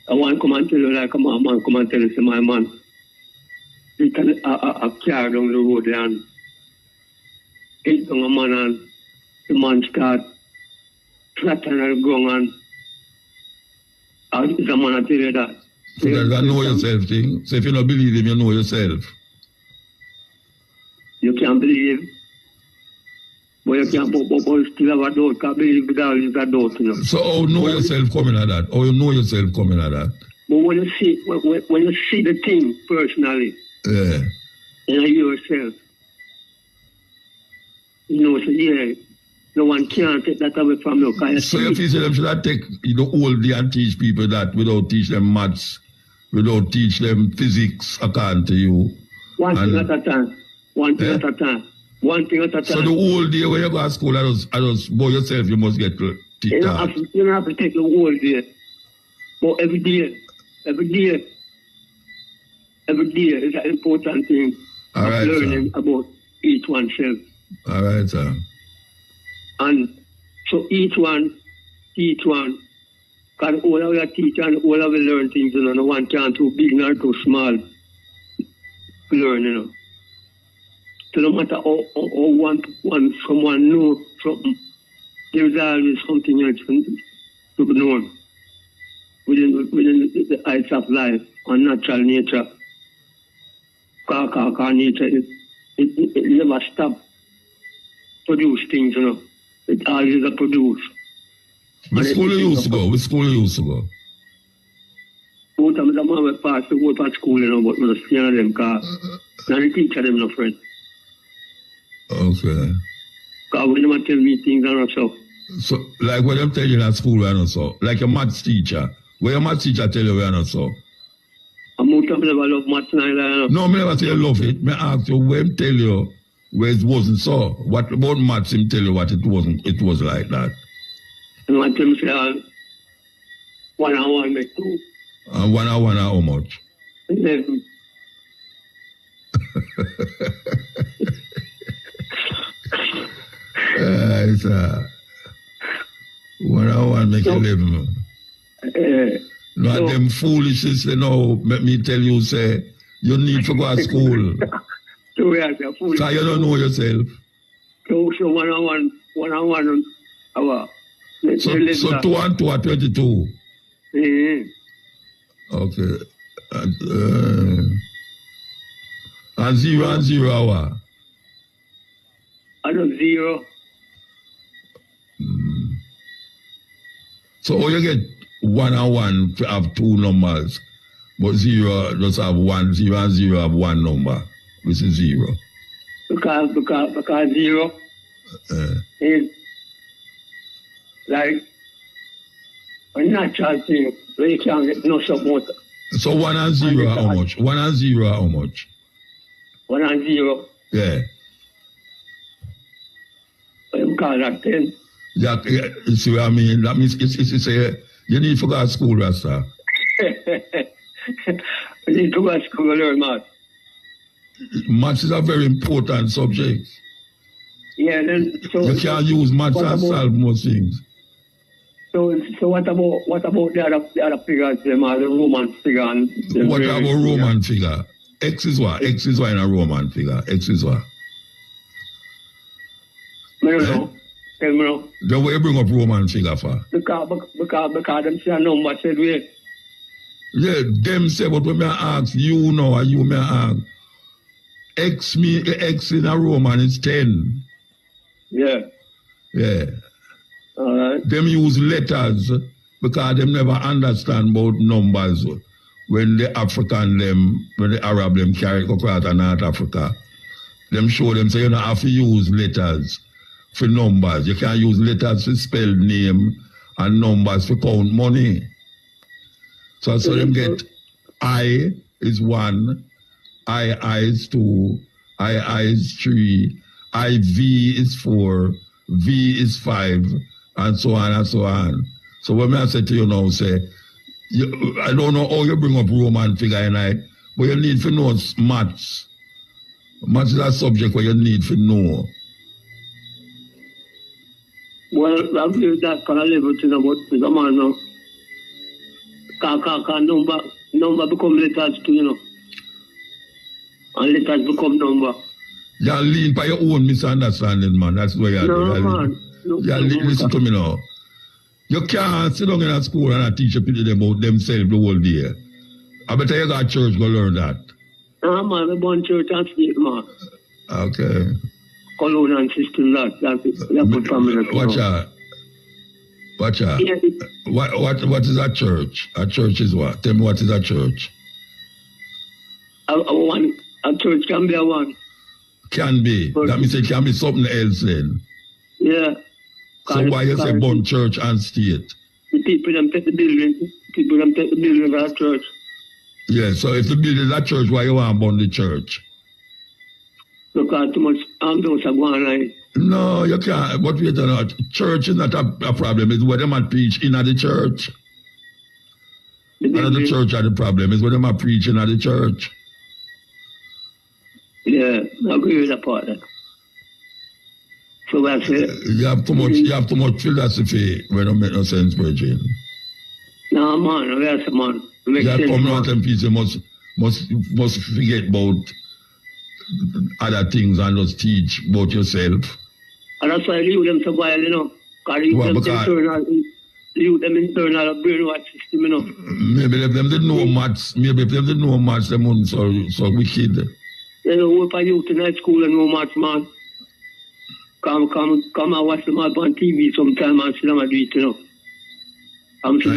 [SPEAKER 4] I want to come and tell you, like a man come and tell you, say, my man, he can a car down the road and hit down a man and the man start flatten the ground and the man tell you that.
[SPEAKER 1] So that's a know yourself thing. So if you don't believe him, you know yourself.
[SPEAKER 4] You can't believe. But you can't still have a doubt, can't believe without a doubt, you know.
[SPEAKER 1] So how know yourself coming at that? How you know yourself coming at that?
[SPEAKER 4] But when you see the thing personally,
[SPEAKER 1] Yeah.
[SPEAKER 4] and you yourself, you know, so yeah, no one can take that away from you.
[SPEAKER 1] So you feel them should not take, all day and teach people that without teach them maths, without teach them physics according to you.
[SPEAKER 4] One thing at a time. One thing at a time. One thing at a time.
[SPEAKER 1] So the whole day when you go to school, I just by yourself, you must get to teach that.
[SPEAKER 4] You don't have to take the whole day. But every day is an important thing
[SPEAKER 1] All
[SPEAKER 4] of
[SPEAKER 1] right,
[SPEAKER 4] learning
[SPEAKER 1] sir.
[SPEAKER 4] about each oneself.
[SPEAKER 1] All right, sir.
[SPEAKER 4] And so each one, because all of our teach and all of we learn things, no one can too big nor too small learn, So no matter how someone knows something, there's always something else to be known within the heights of life and natural nature. Because nature, it never stops produce things, It always produce.
[SPEAKER 1] Which school you used to go? Which school you used to go?
[SPEAKER 4] Both of them have passed to go to school, but we just stay on them because now the teacher them no friend.
[SPEAKER 1] Okay.
[SPEAKER 4] Because when they tell me things are not so.
[SPEAKER 1] So, like what I'm telling you at school, we're not so. Like a maths teacher. Where your maths teacher tell you we're not so.
[SPEAKER 4] And most of them never love maths neither.
[SPEAKER 1] No, me never say you love it. Me ask you where him tell you where it wasn't so. What about maths him tell you what it was like that.
[SPEAKER 4] And I tell me say, 1 and 1 make 2.
[SPEAKER 1] And 1 and 1 how much?
[SPEAKER 4] 11.
[SPEAKER 1] It's 1 and 1 make 11. Not
[SPEAKER 4] so,
[SPEAKER 1] them foolishness, let me tell you, say, you need to go to school.
[SPEAKER 4] So we are foolish.
[SPEAKER 1] Because you don't know yourself.
[SPEAKER 4] So 1 and 1 hour.
[SPEAKER 1] So 2 and 2 are 22.
[SPEAKER 4] Mm-hmm.
[SPEAKER 1] Okay. And 0 and 0 hour.
[SPEAKER 4] I know 0.
[SPEAKER 1] So how you get 1 and 1 to have 2 numbers, but 0 just have 1, 0 and 0 have 1 number, which is 0.
[SPEAKER 4] Because 0 is like a natural thing where you can't get no support.
[SPEAKER 1] So 1 and 0 how much? 1 and 0 how much?
[SPEAKER 4] 1 and 0.
[SPEAKER 1] Yeah.
[SPEAKER 4] You call that 10.
[SPEAKER 1] Yeah, you see what I mean? That means it's you need to go to school, Rasta.
[SPEAKER 4] You need to go to school and learn math.
[SPEAKER 1] Maths is a very important subject.
[SPEAKER 4] Yeah, then so
[SPEAKER 1] You can't use maths to solve most things.
[SPEAKER 4] So what about the other figures, the Roman figure? And
[SPEAKER 1] What about Roman figure? X is what? X is what in a Roman figure? X is what?
[SPEAKER 4] I don't know. Tell me now.
[SPEAKER 1] The way you bring up Roman figure for?
[SPEAKER 4] Because them say a number said we.
[SPEAKER 1] Yeah, them say, but when I ask you now, and you may ask, X in a Roman is 10.
[SPEAKER 4] Yeah.
[SPEAKER 1] Yeah.
[SPEAKER 4] All right.
[SPEAKER 1] Them use letters because them never understand about numbers. when the African them, when the Arab them carry across North Africa, them show them say you don't have to use letters for numbers. You can't use letters to spell name and numbers to count money. So them get I is 1, I is 2, I is 3, IV is 4, V is 5, and so on and so on. So when I say to you now, say, I don't know how you bring up Roman figure in it, but you need to know maths. Maths is a subject where you need to know.
[SPEAKER 4] Well, I've heard that kind of level thing about the man now. Number become letters too, you know. And letters become number.
[SPEAKER 1] You lean by your own misunderstanding, man. That's where you're
[SPEAKER 4] man.
[SPEAKER 1] Listen to me now. You can't sit down in a school and teach people about themselves the whole day. I better you go to church go learn that.
[SPEAKER 4] Man, I'm born church and state, man.
[SPEAKER 1] Okay.
[SPEAKER 4] Cologne and system, that's what family.
[SPEAKER 1] Watch out. Watch out.
[SPEAKER 4] Yeah,
[SPEAKER 1] What is a church? A church is what? Tell me what is a church?
[SPEAKER 4] A church can be a one.
[SPEAKER 1] Can be. That means it can be something else then.
[SPEAKER 4] Yeah.
[SPEAKER 1] So why you say born church and state?
[SPEAKER 4] The people them take the building. People them take the building of a church.
[SPEAKER 1] Yeah, so if the building is a church, why you want to burn the church?
[SPEAKER 4] Because too much those are going on.
[SPEAKER 1] No, you can't. But wait a minute. Church is not a problem. It's where they might preach in the church. The church are the problem. It's where they might preach in the church.
[SPEAKER 4] Yeah, I agree with that part. So that's it.
[SPEAKER 1] You have too much philosophy when it make no sense, Virgin.
[SPEAKER 4] No, man, that's man.
[SPEAKER 1] You have come out and people must forget about other things and just teach about yourself.
[SPEAKER 4] And that's why I leave them survive, you know. Because leave them internal brainwash system, you know.
[SPEAKER 1] Maybe if them didn't know maths, they wouldn't so wicked.
[SPEAKER 4] You know, if I youth in high school and know maths, man, come and watch them up on TV sometime and see them do it, you know.
[SPEAKER 1] So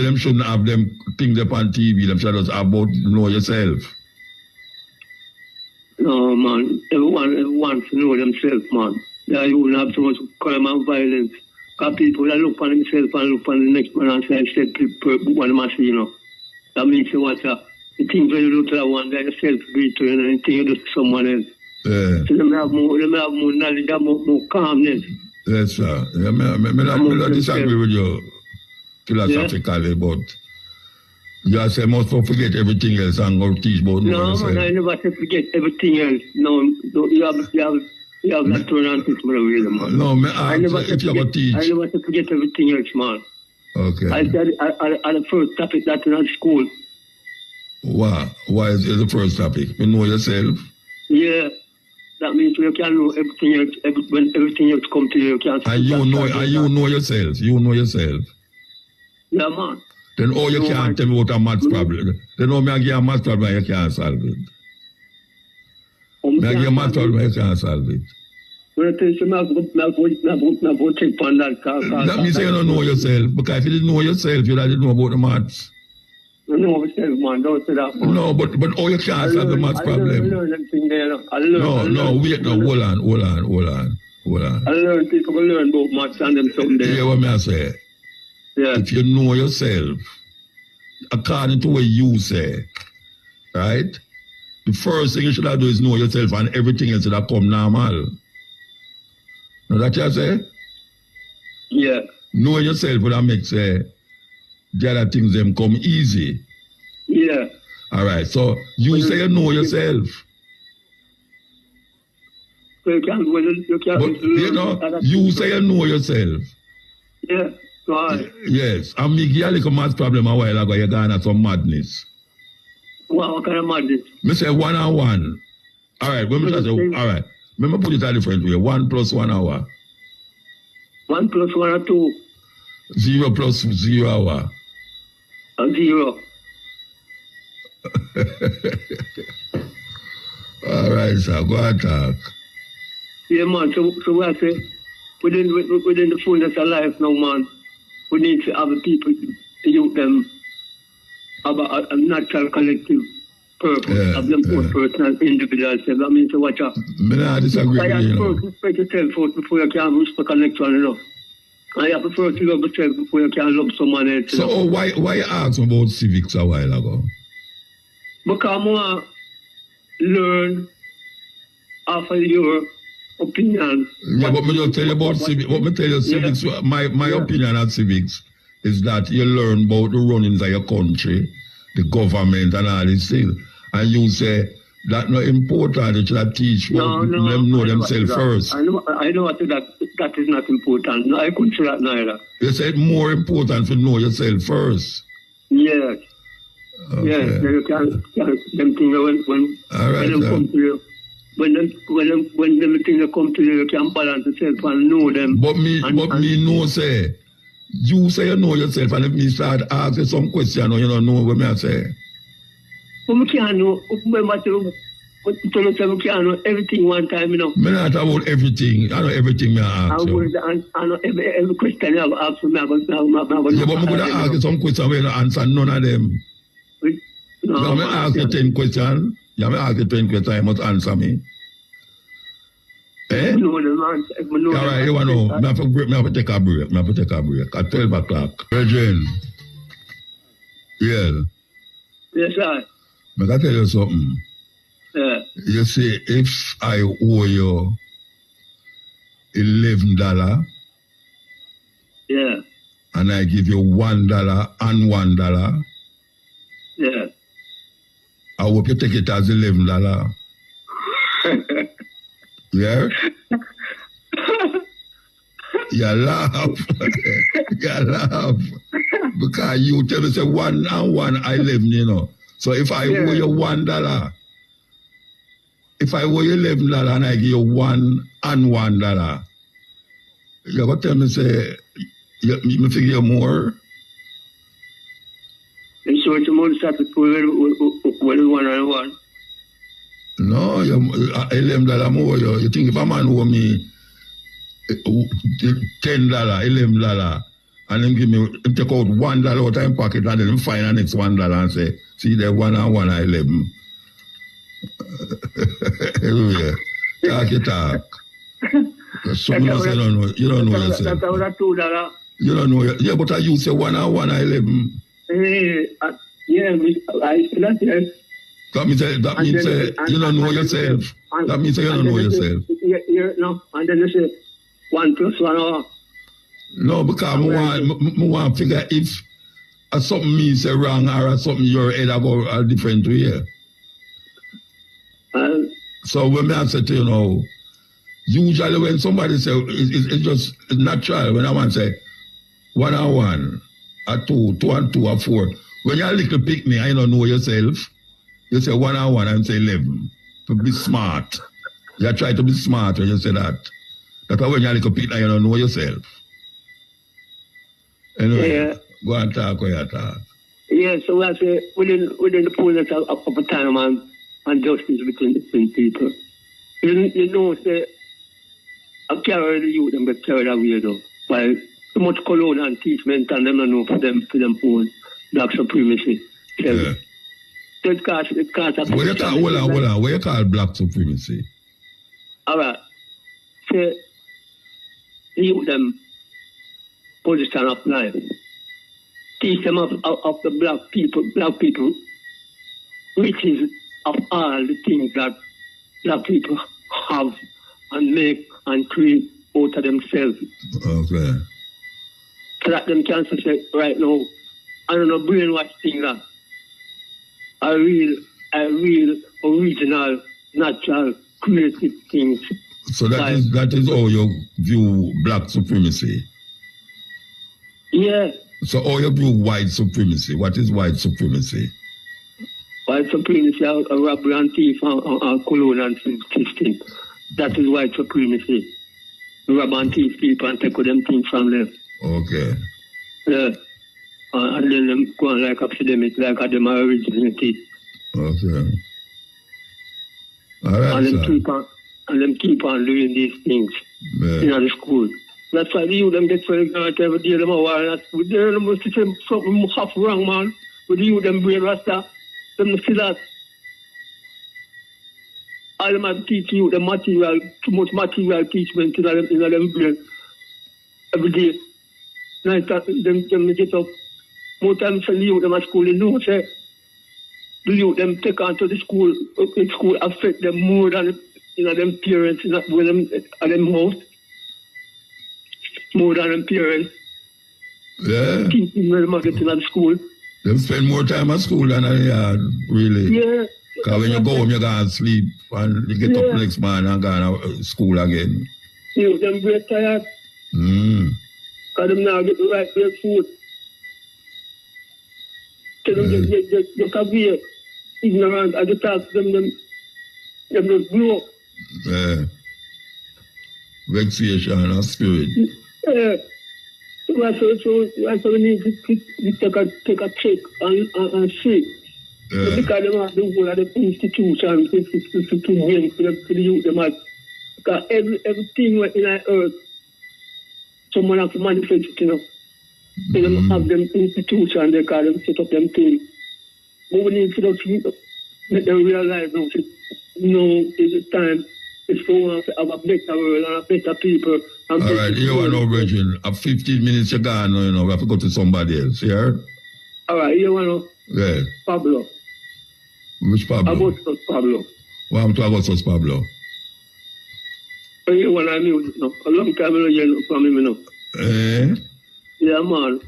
[SPEAKER 1] them shouldn't have them things up on TV, them should just about know yourself.
[SPEAKER 4] No, man, everyone to know themselves, man. Yeah, you wouldn't have so much crime and violence. Because people that look for themselves and look for the next man and say, I said, what am I saying, you know? That means you watch the things when you look to that one, they're self-beater, and anything you do to someone else.
[SPEAKER 1] Yeah.
[SPEAKER 4] So they have more knowledge, they have more calmness.
[SPEAKER 1] Yes, sir. Yeah, I disagree with you philosophically, but you say must not forget everything else and go teach about
[SPEAKER 4] yourself. Man, I never say forget everything else. No, you have that turn on things, man.
[SPEAKER 1] No, I never say teach.
[SPEAKER 4] I never say forget everything else, man.
[SPEAKER 1] Okay.
[SPEAKER 4] I said at the first topic that's in school.
[SPEAKER 1] Wow. Why is it the first topic? You know yourself?
[SPEAKER 4] Yeah. That means you can know everything else, when everything else comes to you, you can't.
[SPEAKER 1] And you know yourself. You know yourself.
[SPEAKER 4] Yeah, man.
[SPEAKER 1] Then you can't tell me what a maths problem. Then I give you a maths problem and you can't solve it. I give you a maths problem and you can't solve it.
[SPEAKER 4] That
[SPEAKER 1] means you don't know yourself. Because if you didn't know yourself, you didn't know about the maths.
[SPEAKER 4] I know myself, man. Don't say that, man.
[SPEAKER 1] No, but you can't solve the maths problem. No, wait, no, hold on.
[SPEAKER 4] I learn people will learn about maths and them someday.
[SPEAKER 1] You hear what I say?
[SPEAKER 4] Yeah.
[SPEAKER 1] If you know yourself, according to what you say, right? The first thing you should do is know yourself and everything else that come normal. Know that you say?
[SPEAKER 4] Yeah.
[SPEAKER 1] Knowing yourself would make the other things them come easy.
[SPEAKER 4] Yeah.
[SPEAKER 1] All right. So you say you know yourself.
[SPEAKER 4] So you can't.
[SPEAKER 1] But you say you know yourself.
[SPEAKER 4] Yeah. Right.
[SPEAKER 1] Yes. And me give you a little math problem a while ago. You're going at some madness.
[SPEAKER 4] What kind of madness?
[SPEAKER 1] Me say 1 and 1. All right. When me say, all right. Let me put it a different way. 1 plus 1 hour.
[SPEAKER 4] 1 plus 1 or 2.
[SPEAKER 1] 0 plus 0 hour.
[SPEAKER 4] 0.
[SPEAKER 1] All right, sir. Go and talk.
[SPEAKER 4] Yeah, man. So what I say, within the fullness of life now, man, we need to have the people to use them about a natural collective purpose of them own personal individual self. That means to watch out.
[SPEAKER 1] I disagree with you.
[SPEAKER 4] First respect yourself first before you can respect connection, you know. And you have to first love yourself before you can love someone else.
[SPEAKER 1] So why you asked me about civics a while ago?
[SPEAKER 4] Because I want to learn after your opinion.
[SPEAKER 1] Yeah, but me just tell you about civics. What me tell you, civics. My opinion on civics is that you learn about the runnings of your country, the government, and all these things. And you say that's not important. You should teach them know themselves first.
[SPEAKER 4] I know what that is not important. No, I couldn't say that neither.
[SPEAKER 1] You said more important to know yourself first.
[SPEAKER 4] Yes.
[SPEAKER 1] Okay.
[SPEAKER 4] Yes. You can them things when them come to you. When them things come to you, you can balance yourself and know them.
[SPEAKER 1] But me know say. You say you know yourself, and if me start asking some question, you don't know what me I say.
[SPEAKER 4] But we can't know. Remember to we can't know everything one time, you know.
[SPEAKER 1] Me not about everything. I know everything me ask you.
[SPEAKER 4] I know every question you have asked me. Yeah, but I'm
[SPEAKER 1] going to ask you some questions where you don't answer none of them. No, me ask you 10 questions. Yeah, me ask you 10 questions. You must answer me. Eh?
[SPEAKER 4] No, all
[SPEAKER 1] right, you want to know? I have to take a break. At 12 o'clock. Virgin. Yeah.
[SPEAKER 4] Yes, sir.
[SPEAKER 1] I can tell you something.
[SPEAKER 4] Yeah.
[SPEAKER 1] You see, if I owe you $11,
[SPEAKER 4] yeah,
[SPEAKER 1] and I give you $1 and $1,
[SPEAKER 4] yeah,
[SPEAKER 1] I hope you take it as $11. Yeah? You laugh. You laugh. Because you tell me say 1 and 1 I live, you know. So if I owe you $1, if I owe you $11 and I give you 1 and $1, you ever tell me say you figure more?
[SPEAKER 4] And so it's more satisfied with 1 and 1.
[SPEAKER 1] No, $11 more. You think if a man owe me $10, $11, and then take out $1 out of my pocket and then find the next $1 and say, see there 1 and 1 and 11. Anyway, talk. Some you say you don't know yourself.
[SPEAKER 4] That's $2.
[SPEAKER 1] You don't know. Yeah, but you say 1 and 1 and 11.
[SPEAKER 4] Yeah, I that's yes.
[SPEAKER 1] That means you don't know yourself. That means you don't know yourself.
[SPEAKER 4] No, and then you say 1 plus 1 or.
[SPEAKER 1] No, because I want to figure if something me say wrong or something your head go a different way. So when I say to you know, usually when somebody say it's just natural when I want to say 1 and 1, or 2, 2 and 2 or 4. When you're a little pick me, I don't know yourself. You say 1 and 1 and say 11. To be smart. You try to be smart when you say that. That's why when you're a little pick, you don't know yourself. Anyway, go and talk where you talk.
[SPEAKER 4] Yeah, so I say within the process of time and justice between people. You know, say I carry the youth and get carried away though. While so much cologne and teachment and them don't know for them own black supremacy.
[SPEAKER 1] Yeah.
[SPEAKER 4] So it can't
[SPEAKER 1] what you call black supremacy?
[SPEAKER 4] Alright. Say you them position of life. Teach them of the black people, riches of all the things that black people have and make and create out of themselves.
[SPEAKER 1] Okay.
[SPEAKER 4] So that them can say right now, I don't know brainwash thing that a real original, natural, creative things.
[SPEAKER 1] So that is how you view black supremacy?
[SPEAKER 4] Yeah.
[SPEAKER 1] So how you view white supremacy? What is white supremacy?
[SPEAKER 4] White supremacy are robbery and thief and cologne and system. That is white supremacy. Rob and thief people and take them things from them.
[SPEAKER 1] Okay.
[SPEAKER 4] Yeah. And then them go on like epidemic, like them are originated.
[SPEAKER 1] Okay. All right,
[SPEAKER 4] and them keep on doing these things in the school. That's why the youth them get very good every day. Them are them must say something half wrong, man. with the youth them brain Rasta, them see that. All them have to teach you the material, too much material teachment in them brain every day. Night them get up. More times the youth them at school, they know say the youth them take on to the school, in school affect them more than them parents when them at them house. More than them parents.
[SPEAKER 1] Yeah.
[SPEAKER 4] Teaching when them get in the school.
[SPEAKER 1] Them spend more time at school than at the yard, really.
[SPEAKER 4] Yeah.
[SPEAKER 1] Because when you go home, you go and sleep, and you get up next morning and go to school again.
[SPEAKER 4] You them very tired. Because them now get the right great food. Tell them they can be ignorant at the task, them just grow up.
[SPEAKER 1] Yeah. Vexation and spirit.
[SPEAKER 4] Yeah. So we need to take a check and see.
[SPEAKER 1] Yeah.
[SPEAKER 4] Because them have the whole of the institution to win for the youth. Because everything in our earth, someone has to manifest it, They don't have them institution, they call them set up them things. But we need to let them realize now, it's time. It's for us to have a better world and a better people.
[SPEAKER 1] All right, you are no virgin. At 15 minutes you're gone now, we have to go to somebody else, yeah?
[SPEAKER 4] All right, you want to?
[SPEAKER 1] Yeah.
[SPEAKER 4] Pablo.
[SPEAKER 1] Which Pablo?
[SPEAKER 4] Augustus Pablo.
[SPEAKER 1] What happened to Augustus Pablo?
[SPEAKER 4] You want to music now? A long time I don't hear from him now.
[SPEAKER 1] Eh?
[SPEAKER 4] Yeah, man.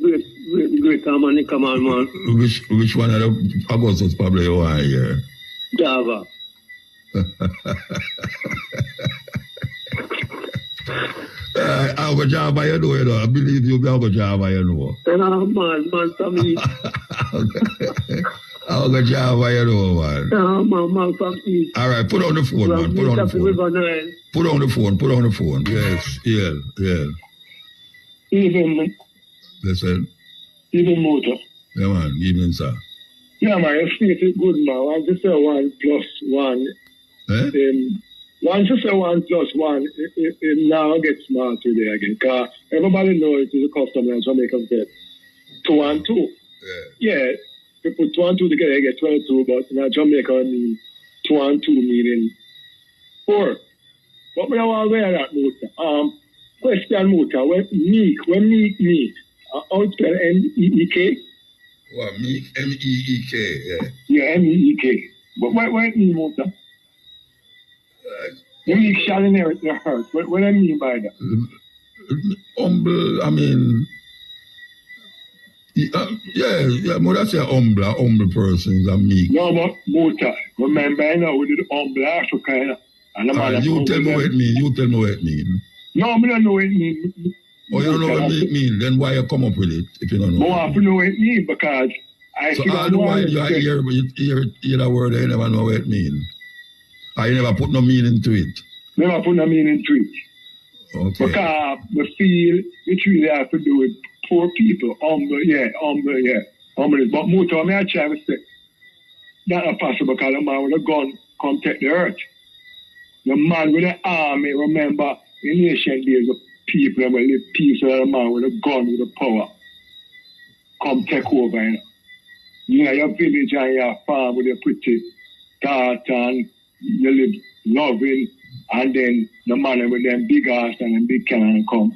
[SPEAKER 4] Great man, come on, man.
[SPEAKER 1] Which one of the Augustus Pablo you want here?
[SPEAKER 4] Java.
[SPEAKER 1] I'll go Java, you know. I believe you be go Java, you know.
[SPEAKER 4] Man, from East.
[SPEAKER 1] I'll go Java, you know, man.
[SPEAKER 4] Man, from East.
[SPEAKER 1] All right, put on the phone, man. Put on the phone. Put on the phone. Yes, yeah.
[SPEAKER 3] Evening.
[SPEAKER 1] Listen.
[SPEAKER 3] Evening, Muta.
[SPEAKER 1] Yeah, man. Evening, sir.
[SPEAKER 3] Yeah, man, you speak it good, man. Once you say 1 plus 1, once you say 1 plus 1, it now gets smart today again. Because everybody knows it is a custom in Jamaican say 2 and 2. Yeah, you put 2 and 2 together, you get 22, but in Jamaica, I mean 2 and 2 meaning 4. But we don't want to wear that, Muta. Question, Muta, when meek meet, how it spell M-E-E-K?
[SPEAKER 1] What, meek? M-E-E-K, yeah.
[SPEAKER 3] Yeah, M-E-E-K. But what it mean, Muta? The meek shall inherit the earth. What do I mean by that?
[SPEAKER 1] Humble, I mean, Mother say humble persons are meek.
[SPEAKER 3] No, but Muta, remember, we did humble Africa, and the man
[SPEAKER 1] you tell me what it mean.
[SPEAKER 3] No, I don't know what it means.
[SPEAKER 1] Oh, you don't know what it means? Then why you come up with it if you don't know?
[SPEAKER 3] I have to know what it means because I
[SPEAKER 1] so all the while you hear that word, you never know what it means. I never put no meaning to it.
[SPEAKER 3] Never put no meaning to it.
[SPEAKER 1] Okay.
[SPEAKER 3] Because we feel it really has to do with poor people. Humble. But Muta, I try to say that's not possible because the man with a gun come take the earth. The man with the army, remember, in ancient days, the people that will live peaceful, and the man with a gun, with the power, come take over. You know, your village and your farm with your pretty daughter, and you live loving, and then the man with them big ass and them big cannon come.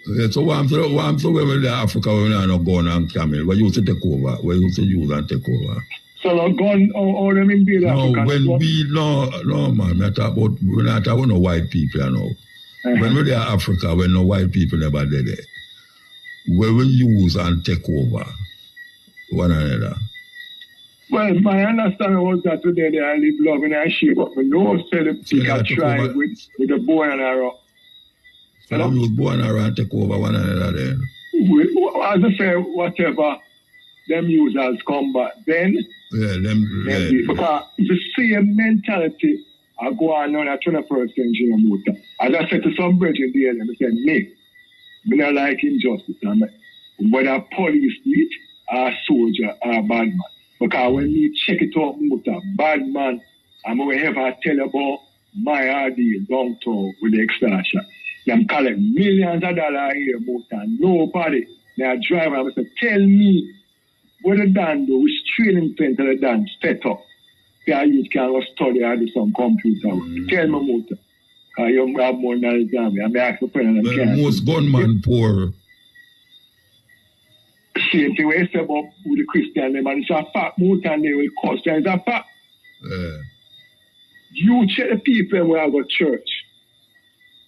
[SPEAKER 1] Yeah, so what I'm saying, when in Africa, when we are not gun and camel, we used to take over, we used to use and take over.
[SPEAKER 3] So the gun, or them in Africa?
[SPEAKER 1] No, man, we're not talking about no white people, you know. When we're in Africa, when no white people never did it, we will use and take over one another.
[SPEAKER 3] Well, my understanding was that today they are live love and I shape up. But no say the people try with the bow and arrow.
[SPEAKER 1] So we use bow and arrow and take over one another then?
[SPEAKER 3] As I say, whatever them users combat, then because it's the same mentality I go on in the 21st century in Muta. As I said to some brethren there, they said, me don't like injustice. Whether police it or soldier or bad man. Because when we check it out, Muta, bad man, I'm going to ever tell about my idea downtown with the extortion. Them collect millions of dollars here, Muta. Nobody, they are driving, I say, tell me
[SPEAKER 5] what the Dan do, which training center the Dan set up. Yeah, you can go study or do some computer. Tell me, Muta. You have more knowledge than me. I'm asking for them.
[SPEAKER 1] Most gunman poor.
[SPEAKER 5] Same thing we say about with the Christian them, and it's a fact, Muta, and they will cost. It's a fact. You check the people where I go to church.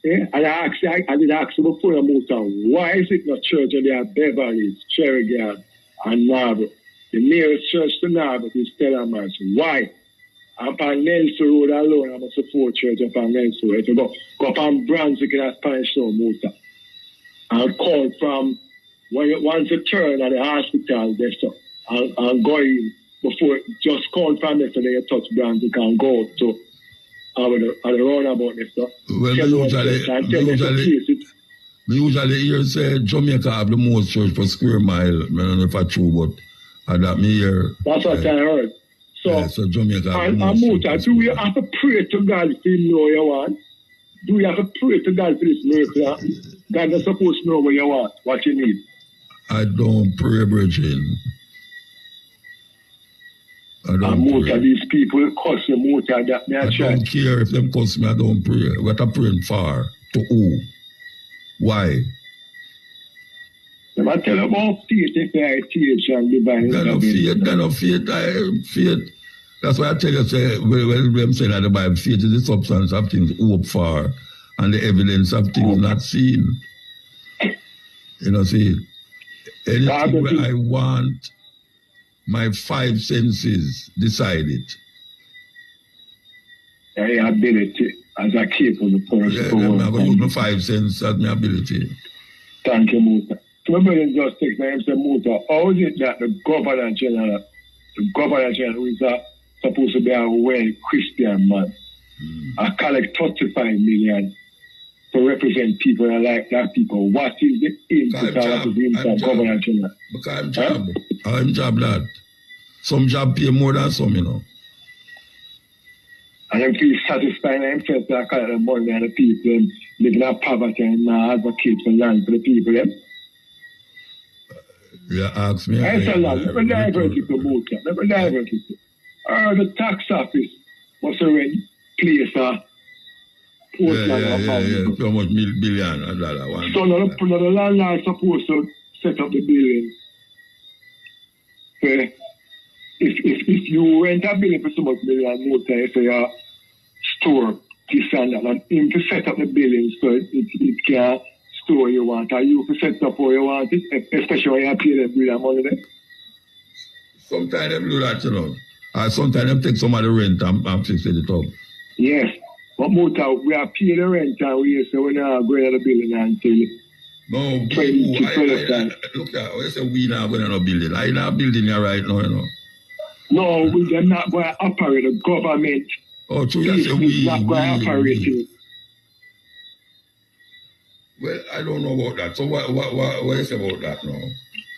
[SPEAKER 5] Yeah? And I did ask you before, Muta, why is it not church and they have Beverly's, Cherrygarden, and Narberth? The nearest church to Narberth is Stella Maris. Why? Up on Nelson Road alone, I'm a support church up on Nelson Road. Go up on Brunswick and Spanish Town, Muta. And call from, once you turn at the hospital, there, so, and go in, before, just call from there so they touch Brunswick and go to at the roundabout there, so.
[SPEAKER 1] Well, we usually hear say Jamaica have the most church per square mile. I don't know if that's true, but that me hear.
[SPEAKER 5] That's what I heard. So
[SPEAKER 1] Jamaica have
[SPEAKER 5] and Muta, do you have to pray to God if you know you want? Do you have to pray to God for this miracle? God is supposed to know what you want, what you need.
[SPEAKER 1] I don't pray, Bridget. I don't
[SPEAKER 5] Muta, these people cuss you, Muta, that me
[SPEAKER 1] I don't care if them cuss me, I don't pray. What I'm praying for? To who? Why?
[SPEAKER 5] I tell about faith, if I teach and divine.
[SPEAKER 1] Kind of faith. That's why I tell you, say, when them say that the Bible, faith is the substance of things hoped for and the evidence of things not seen. You know, see, anything where I want, my five senses decide it.
[SPEAKER 5] Yeah, ability as a capable person.
[SPEAKER 1] Yeah, I'm going to use my five senses as my ability.
[SPEAKER 5] Thank you, Muta. My brother just takes my name, say, Muta, how is it that the Governor General, who is supposed to be a well Christian man, I collect 35 million to represent people and like that people? What is the input of the Governor General?
[SPEAKER 1] Because I'm job lad. Some job pay more than some, you know.
[SPEAKER 5] And I'm please satisfying themselves to collect the money and the people and living in poverty and advocate for land for the people.
[SPEAKER 1] Yeah, ask me.
[SPEAKER 5] I tell them, never divert it to Muta. Never divert it. The tax office must already place a
[SPEAKER 1] yeah. So much billion and dollar one.
[SPEAKER 5] So now the landlord is supposed to set up the building. So if you rent a building for so much million, Muta, if you store this and that, and him to set up the building so it can store you want, or you to set up how you want it, especially when you pay them with that money there.
[SPEAKER 1] Sometimes they do that, you know. Sometimes they take some of the rent and fix it up.
[SPEAKER 5] Yes. But Muta, we are paying the rent and we say we're not going to the building until
[SPEAKER 1] no, look at what you say we not going to the building. I not building here right now, you know.
[SPEAKER 5] No, we're not going to operate the government.
[SPEAKER 1] Oh, true, you say we
[SPEAKER 5] not going to operate it.
[SPEAKER 1] Well, I don't know about that. So what you say about that now?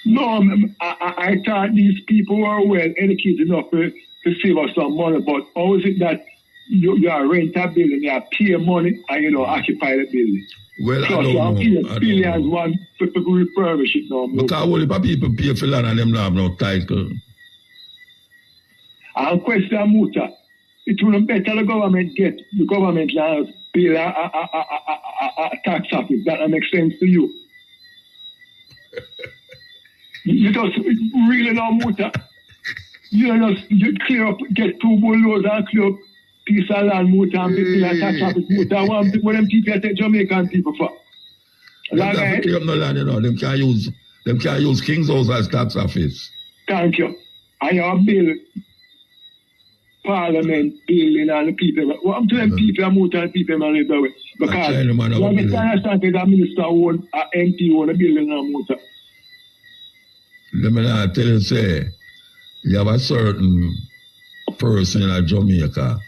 [SPEAKER 5] No, I thought these people were well educated enough to save us some money, but how is it that you rent a building, you pay money, and occupy the building?
[SPEAKER 1] Well,
[SPEAKER 5] plus,
[SPEAKER 1] I don't know.
[SPEAKER 5] Billions want to refurbish it now.
[SPEAKER 1] Because only people pay for land and them don't have no title.
[SPEAKER 5] And question, Muta, it would be better the government lands bill a tax office. That makes sense to you. You just really know, Muta. You clear up, get 2 bulldozers and clear up piece of land, Muta, and bill a tax office, Muta. What them people take Jamaican people for?
[SPEAKER 1] Them can't clear up no land, you know. Them can't use King's House as tax office.
[SPEAKER 5] Thank you. And your bill, Parliament, building, and the people. What I'm telling people, Muta, and people, man, is away. Because you understand that minister own, MP own a building, and Muta.
[SPEAKER 1] Let me not tell you, say, you have a certain person in Jamaica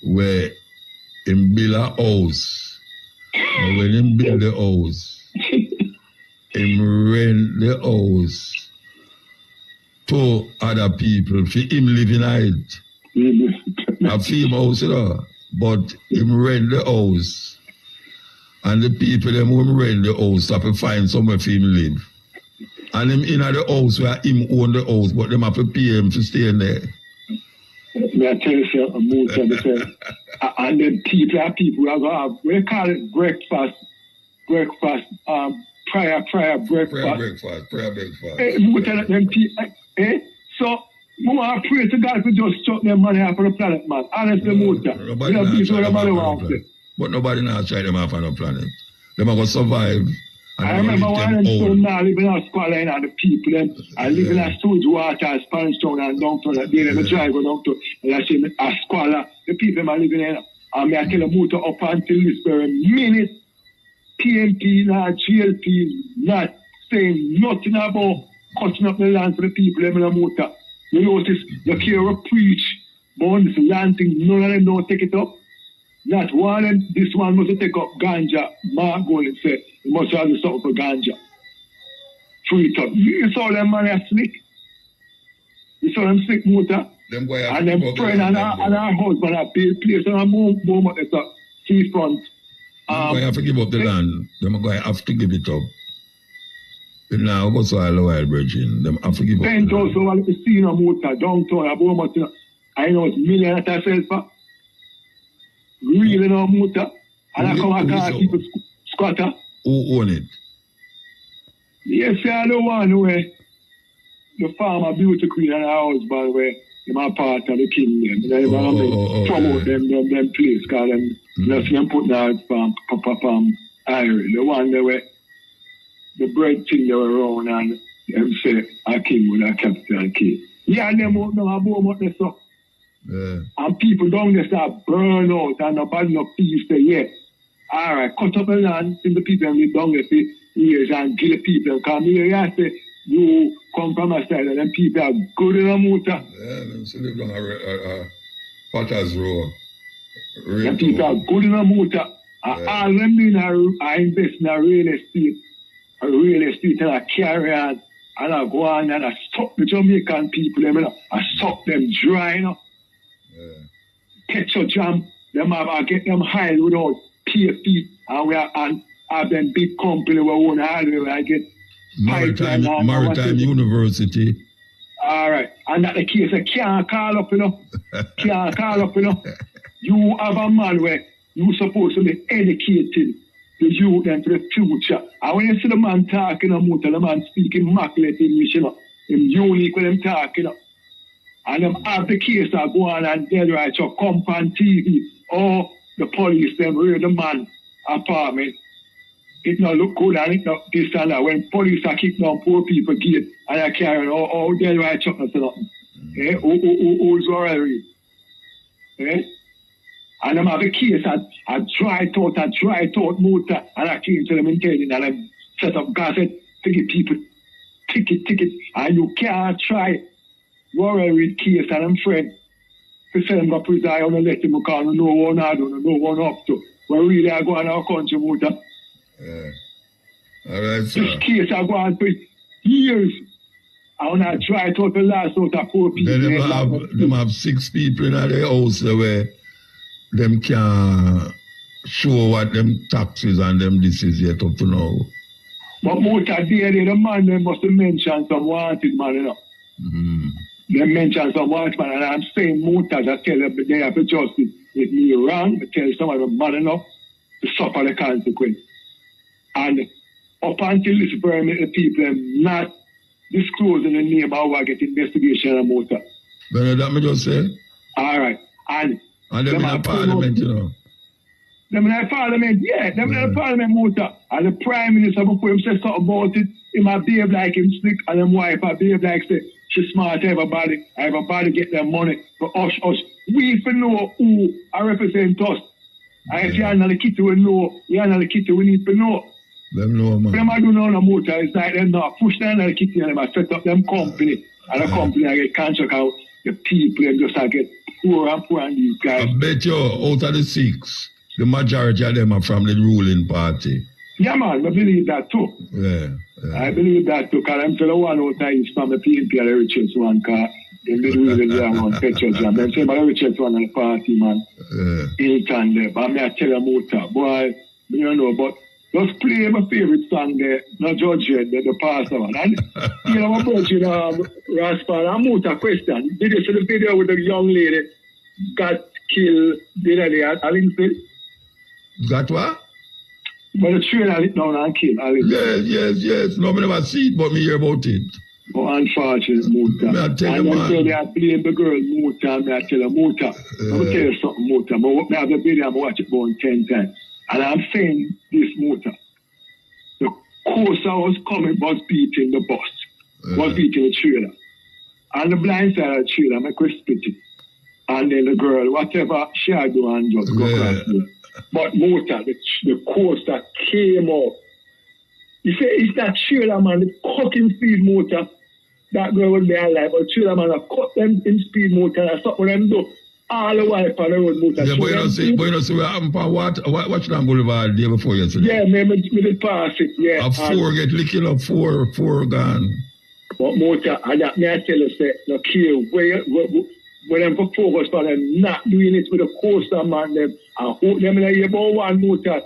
[SPEAKER 1] where him build a house, and when him build the house, him rent the house to other people for him living it. A female house, you know, but him rent the house, and the people them who rent the house have to find somewhere for him live. And him in the house where him own the house, but them have to pay him to stay in there.
[SPEAKER 5] May I tell you something, Muta, and then people are going to have, we call it breakfast, prayer breakfast.
[SPEAKER 1] Prayer breakfast.
[SPEAKER 5] So, we want to pray to God to just chuck them money off of the planet, man. Honestly, Muta.
[SPEAKER 1] But nobody now try them off on the planet. They are going to survive.
[SPEAKER 5] I remember one of them stone now living in a squalor and the people and living in a Stooge Water, Spanish Town and downtown. They never try to go down to a squalor. The people are living in. And I tell them Muta up until this very minute, PNP, not GLP, not saying nothing about cutting up the land for the people in the Muta. You notice the care preach, but on this land thing, none of them don't take it up. Not one, and this one must take up ganja. Mark go and say, you must have the something for ganja. Free it up. You saw them man are slick. You saw them slick Muta. And them friend and our husband are paid place and a moment it's a seafront.
[SPEAKER 1] They have to give up the land. They're going to have to give it up. Now go to a wild virgin. Them have to give up.
[SPEAKER 5] Penthouse over the scene of Muta, downtown, I know it's million at herself. Really no Muta. And I come and call people squatter.
[SPEAKER 1] Who own it?
[SPEAKER 5] Yes, I the one where the farmer beauty queen and her husband where them are part of the kingdom. They promote them place, call them just them put out iron. The one there where the bread thing they were around and them say a king with a capital K. Yeah, them won't know about what they saw. And people down there start burn out and nobody no peace there yet. Alright, cut up the land in the people and live down there for years and kill the people. Come here, you say, you come from a side and them people are good in a Muta.
[SPEAKER 1] Yeah, them still live down a Potter's Row.
[SPEAKER 5] The people are good in a Muta. All them being I invest in a real estate and I carry on and I go on and I suck the Jamaican people, I suck them dry, you know. Ketchup jam, I get them high without PFP, and we are and have them big company we own highway where I get
[SPEAKER 1] Maritime University.
[SPEAKER 5] All right, and that the case I can't call up, can't call up, You have a man where you supposed to be educated the youth and for the future. And when you see the man talking about the man speaking immaculate English, him unique when them talking. And them have the case that go on and dead right so come on TV or the police them raid the man apartment. It not look good and it not this and that. When police are kicking down poor people gate and I carry all dead right chuck nothing. Who's already? And them have the case I dry thought Muta and I came to them in Kenya and I set up gazette to give people ticket and you can't try. Worry case and I'm friend. To send them to prison, I don't let them because no one I don't know one up to. Where really I go on our country, Muta.
[SPEAKER 1] Yeah. All right, sir.
[SPEAKER 5] This case I go on for years. I want to try to the last out of poor people.
[SPEAKER 1] Them have 6 people in their house where them can show what them taxes and them this is yet up to now.
[SPEAKER 5] But Muta, the man they must mention some wanted man, you know. They mention some white man, and I'm saying Muta, I tell them they have to justice. If me wrong, I tell some of them man enough to suffer the consequence. And up until this very minute, the people are not disclosing the name of how I get investigation on Muta.
[SPEAKER 1] But that me just say.
[SPEAKER 5] All right. And
[SPEAKER 1] them in the parliament, you know.
[SPEAKER 5] Them in the parliament, yeah. Them in the parliament, Muta. And the prime minister, before him say something about it, he might behave like him slick, and them wife might behave like say, she's smart, everybody get their money. But us. We for know who I represent us. And if you're not the kitty, we know. You're not the kitty, we need to know.
[SPEAKER 1] Them know, man.
[SPEAKER 5] Them I do know no Muta. It's like them not push them the kitty and them I set up them company. And the company I get contract out the people and just I get poor and these guys.
[SPEAKER 1] I bet you out of the 6, the majority of them are from the ruling party.
[SPEAKER 5] Yeah, man, I believe that too.
[SPEAKER 1] Yeah.
[SPEAKER 5] I believe that too, because I'm telling one out there is from the PNP and the richest one, because they really want petrol jam. Them say, but the richest one in the party, man. Hilton there. But I'm not telling Muta, boy, you don't know, but Just play my favorite song there, not judge it, the pastor one. And you know, about Rasta and Muta question. Did you see the video with the young lady got killed the other day at Allington?
[SPEAKER 1] Got what?
[SPEAKER 5] But the trailer lit down and killed Allington.
[SPEAKER 1] Yes. No, I never see it, but me hear about it.
[SPEAKER 5] Oh, unfortunate Muta.
[SPEAKER 1] I tell
[SPEAKER 5] and
[SPEAKER 1] you,
[SPEAKER 5] then
[SPEAKER 1] man.
[SPEAKER 5] so they are playing the girl Muta, and I tell her Muta. I'm going to tell you something, Muta. But I have the video, I'm watch it about 10 times. And I'm saying this Muta. The coaster was coming, was beating the bus, was beating the trailer. And the blind side of the trailer, I could split it. And then the girl, whatever she had to do, and just go across there. But Muta, the coaster came out. You say, it's that trailer, man, the cutting speed motor. That girl was there alive, but trailer, man, I cut them in speed motor, and I stop with them do all the way on the road motor.
[SPEAKER 1] Yeah, but you don't see what happened for what should Boulevard the day before yesterday?
[SPEAKER 5] Yeah, man, we did pass it, yeah.
[SPEAKER 1] A 4 get licked up, 4 gone.
[SPEAKER 5] But motor, and that, may I tell you, say, no kill, when them for focus on them not doing it with the coaster, man, them, and hope them in a year about one motor.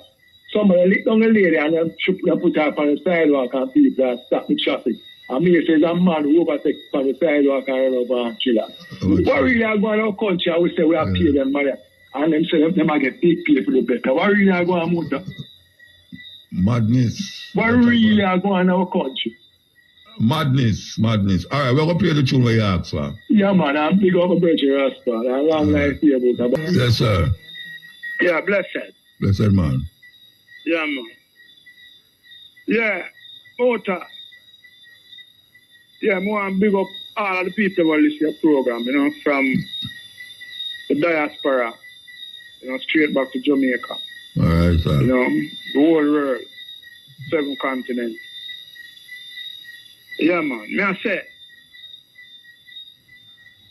[SPEAKER 5] Somebody lick down the lady and then put her up on the sidewalk and people stop the traffic. And me says a man who overtakes on the sidewalk and run over and chill out. What really are going on our country? I would say we have pay them money. And them say them might get big pay for the better. What really are going on Muta?
[SPEAKER 1] Madness.
[SPEAKER 5] What really are going on our country?
[SPEAKER 1] Madness. All right, we're going to play the tune where you ask for.
[SPEAKER 5] Yeah, man, I'm big up a Virgin Rasta. I'm long life here, Muta.
[SPEAKER 1] Yes, sir.
[SPEAKER 5] Yeah, blessed.
[SPEAKER 1] Blessed, man.
[SPEAKER 5] Yeah, man. Yeah, Muta. Yeah, I want to big up all of the people who listen to the program, you know, from the diaspora, you know, straight back to Jamaica.
[SPEAKER 1] All right, sir.
[SPEAKER 5] You know, the whole world, 7 continents. Yeah, man. Me I say,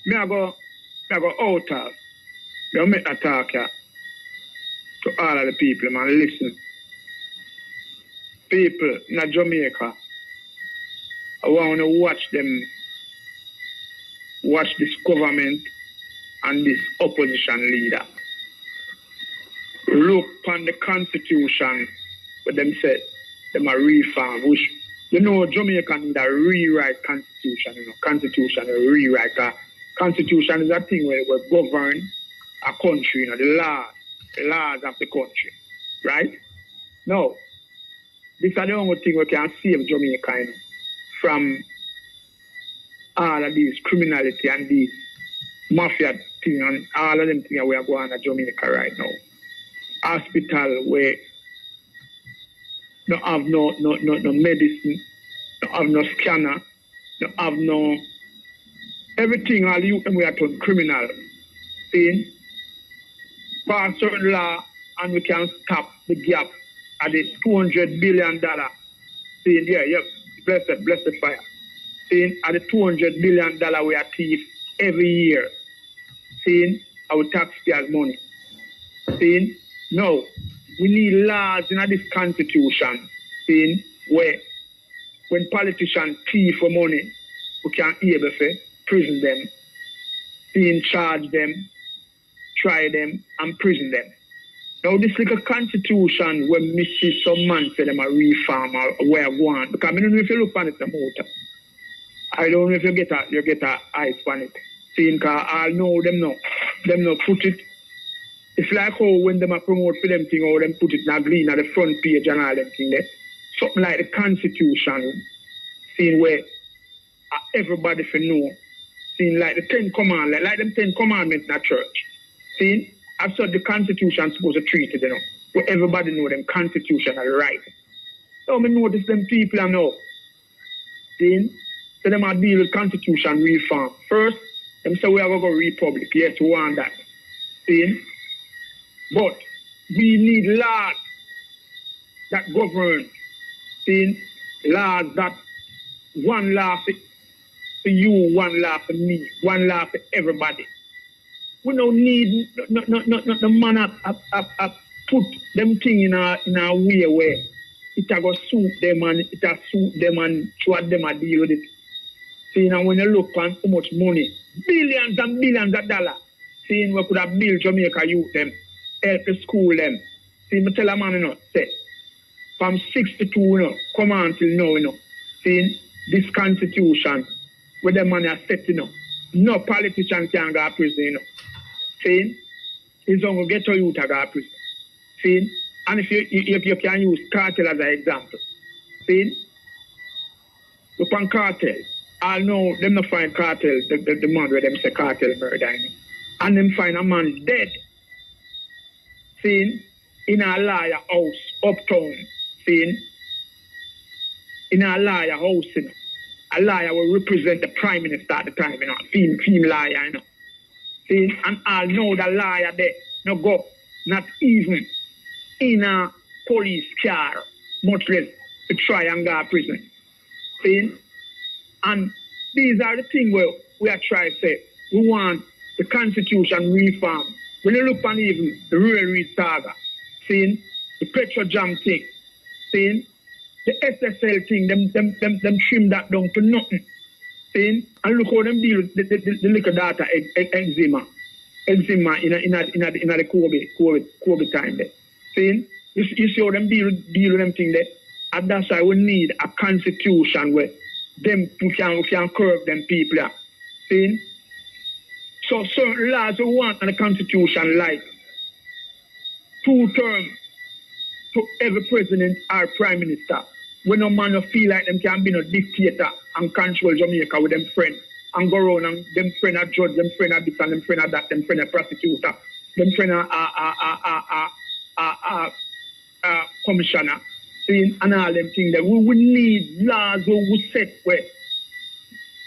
[SPEAKER 5] me I go out of, me make a talk here to all of the people, man. Listen. People in Jamaica, I want to watch this government and this opposition leader. Look on the constitution, but them say, them a reform, which, you know, Jamaica need a rewrite constitution, you know, constitution, a rewrite. Constitution is a thing where we govern a country, you know, the laws of the country, right? No. This is the only thing we can save Jamaica, you know, from all of these criminality and these mafia things and all of them things we are going to Jamaica right now. Hospital where don't have no medicine, don't have no scanner, don't have no everything. All you and we are done criminal. See, pass certain law and we can stop the gap at the $200 billion. See, yeah, blessed fire. See, at the $200 billion we are thief every year. See, our taxpayers' money. See, no, we need laws in this constitution. See, where when politicians thief for money, we can able to prison them, charge them, try them, and prison them. Now, this little constitution, when we see some man say them a reform or where I go on, because I don't know if you look on it, the motor. I don't know if you get a eyes on it. Seeing, because I know them no put it. It's like how when them a promote for them thing, or them put it in a green at the front page and all them thing there. Something like the constitution, seeing where everybody for know, seeing like the 10 commandments, like them 10 commandments in a church. Seeing, I've said the constitution supposed to treat it, you know, where everybody know them constitution are right. So I notice them people I know. Seeing, so them are deal with constitution reform. First, them say we are going to go republic. Yes, we want that. Seeing, but we need laws that govern. Seeing, laws that one law for you, one law for me, one law for everybody. We don't need the man up put them thing in a way where it a go suit them and it a suit them and try them a deal with it. See, now when you look on how much money, billions and billions of dollars, seeing we could have built Jamaica youth them, help the school them. See, me tell a man, you know, say,
[SPEAKER 6] from 62, you know, come on till now, you know. See, this constitution, where the money are set, you know. No politician can go to prison, you know. See, he's going to get to youth to go to prison. See, and if you can use cartel as an example. See, upon cartel, I know them not find cartel, the man where them say cartel murder, you know. And them find a man dead. See, in a lawyer house, uptown, see, in a lawyer house, you know. A lawyer will represent the prime minister at the time, you know, female lawyer, you know. See, and I know the lawyer there, no go, not even in a police car, much less to try and go to prison. See, and these are the things where we are trying to say, we want the constitution reform. When you look on even the railway saga, seeing the petrol jam thing, seeing the SSL thing, them trim that down to nothing. Seeing and look how them deal with the liquor data eczema in the COVID time there. Seeing you see how them deal with them thing there, and that's why we need a constitution where them we can curb them people. Seeing. So certain laws we want in the constitution, like 2 terms to every president or prime minister. When no man no feel like them can be no dictator and control Jamaica with them friends and go around and them friend a judge, them friend a this and them friend a that, them friend a prosecutor, them friend a commissioner, seeing and all them things that we need laws we set where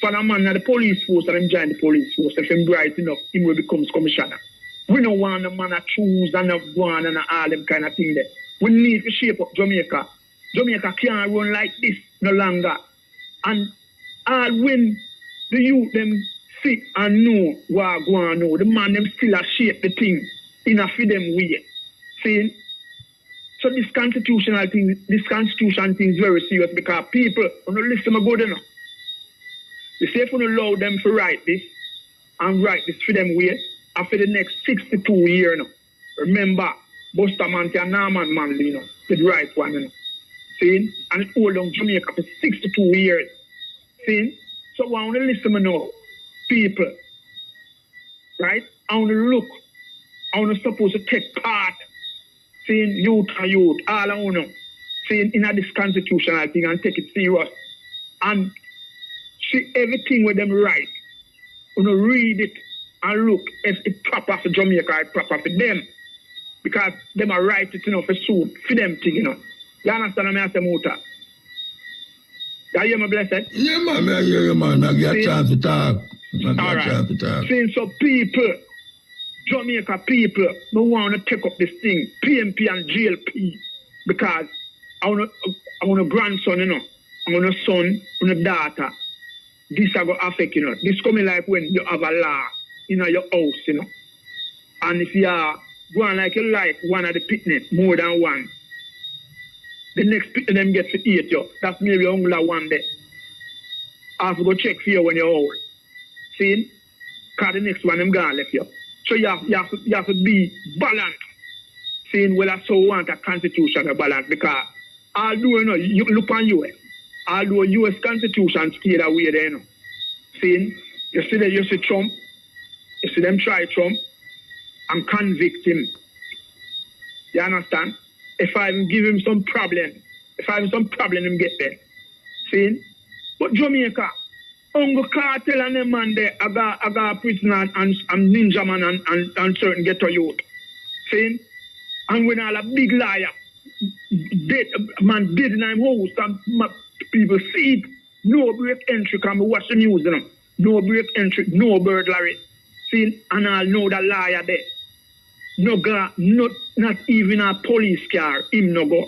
[SPEAKER 6] for a man at the police force and him join the police force, if him bright enough, him will becomes commissioner. We don't want a man to choose and go on and all them kind of thing there. We need to shape up Jamaica. Jamaica can't run like this no longer. And all when the youth them sit and know what go on now, the man them still a shape the thing in a for them way. See? So this constitution thing is very serious because people don't listen to good enough. You say if we don't allow them to write this and write this for them way, after the next 62 years now. Remember, Bustamante and Norman Manley, you know, the right one, you know. See? And it hold on Jamaica for 62 years. See? So I want to listen to now, people, right? I want to look. I want to supposed to take part, seeing youth and youth, all I want to, seeing in this constitutional thing and take it serious. And see everything with them right. You know, read it and look if it's proper for Jamaica, it's proper for them. Because them are right it, you know, for soon, for them thing, you know. You understand what I say, Muta? You hear me, blessed?
[SPEAKER 1] Yeah, man, I hear you, man. I get time to talk.
[SPEAKER 6] All right. Seeing so people, Jamaica people, don't want to take up this thing, PMP and GLP, because I want a grandson, you know. I want a son, I want a daughter. This are going to affect, you know. This coming like when you have a law in your house, you know. And if you are going like you like one of the picnic, more than one, the next picnic them get to eat you. That's maybe only one day. I have to go check for you when you're old. See? Because the next one them gone left you. So you have to be balanced. Seeing well, I so want a constitution to balance because although you know, you look on US, although US constitution stayed away there, you know. Seeing you see Trump, you see them try Trump and convict him. You understand? If I give him some problem, him get there. See? But Jamaica, Uncle Cartel and them man there, I got prisoner and ninja man and certain ghetto youth. See? And when all a big liar, dead in my house, and people see it, no break entry, can we watch the news, you know. No break entry, no burglary. See? And I'll know the liar there. No go, not even a police car, him no go.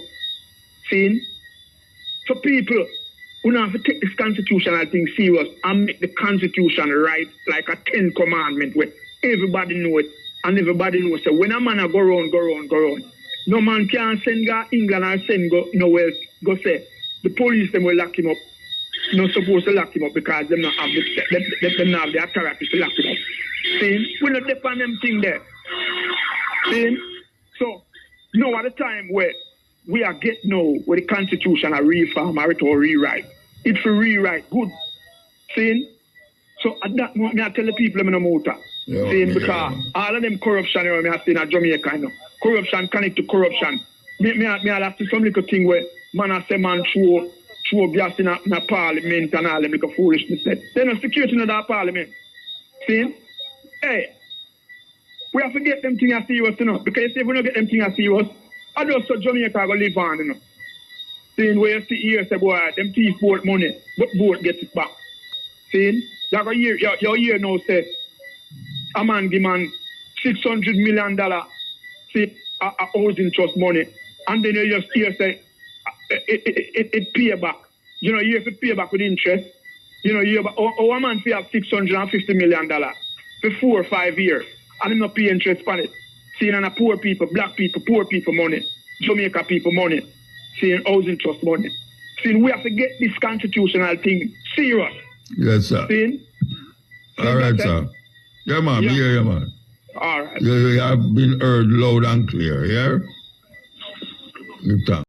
[SPEAKER 6] See? So people, we have to take this constitutional thing serious and make the constitution right like a 10 commandment where everybody know it and everybody knows that when a man go round. No man can send go England or send go nowhere, go say, the police them will lock him up. Not supposed to lock him up because them not have the authority to lock him up. See? We not depend on them thing there. See? So, now at the time where we are get now with the constitution a reform or rewrite. It for rewrite good. Saying? So at that moment, I tell the people I'm in a muta. Saying because all of them corruption you know, I see in Jamaica, you know. Corruption connect to corruption. Me have to some little thing where man I say man throw gas in a parliament and all them make a foolishness. They no security in that parliament. See? Hey, we have to get them things as serious, you know. Because if we don't get them things as serious, I just so Jamaica go live on, you know. Seeing where you see here, say, boy, them thief board money, but board get it back. Seeing? You hear now say, a man give man $600 million, see, a housing trust money, and then you just hear say, it pay back. You know, you have to pay back with interest. You know, you have, a man pay have $650 million for 4 or 5 years, and him not pay interest on it. Seeing on a poor people, black people, poor people money, Jamaica people money, seeing housing trust money. Seeing we have to get this constitutional thing serious.
[SPEAKER 1] Yes, sir.
[SPEAKER 6] Seeing?
[SPEAKER 1] All right, sir. Yeah, man.
[SPEAKER 6] Yeah.
[SPEAKER 1] Yeah, man.
[SPEAKER 6] All right.
[SPEAKER 1] You have been heard loud and clear, yeah? Good time.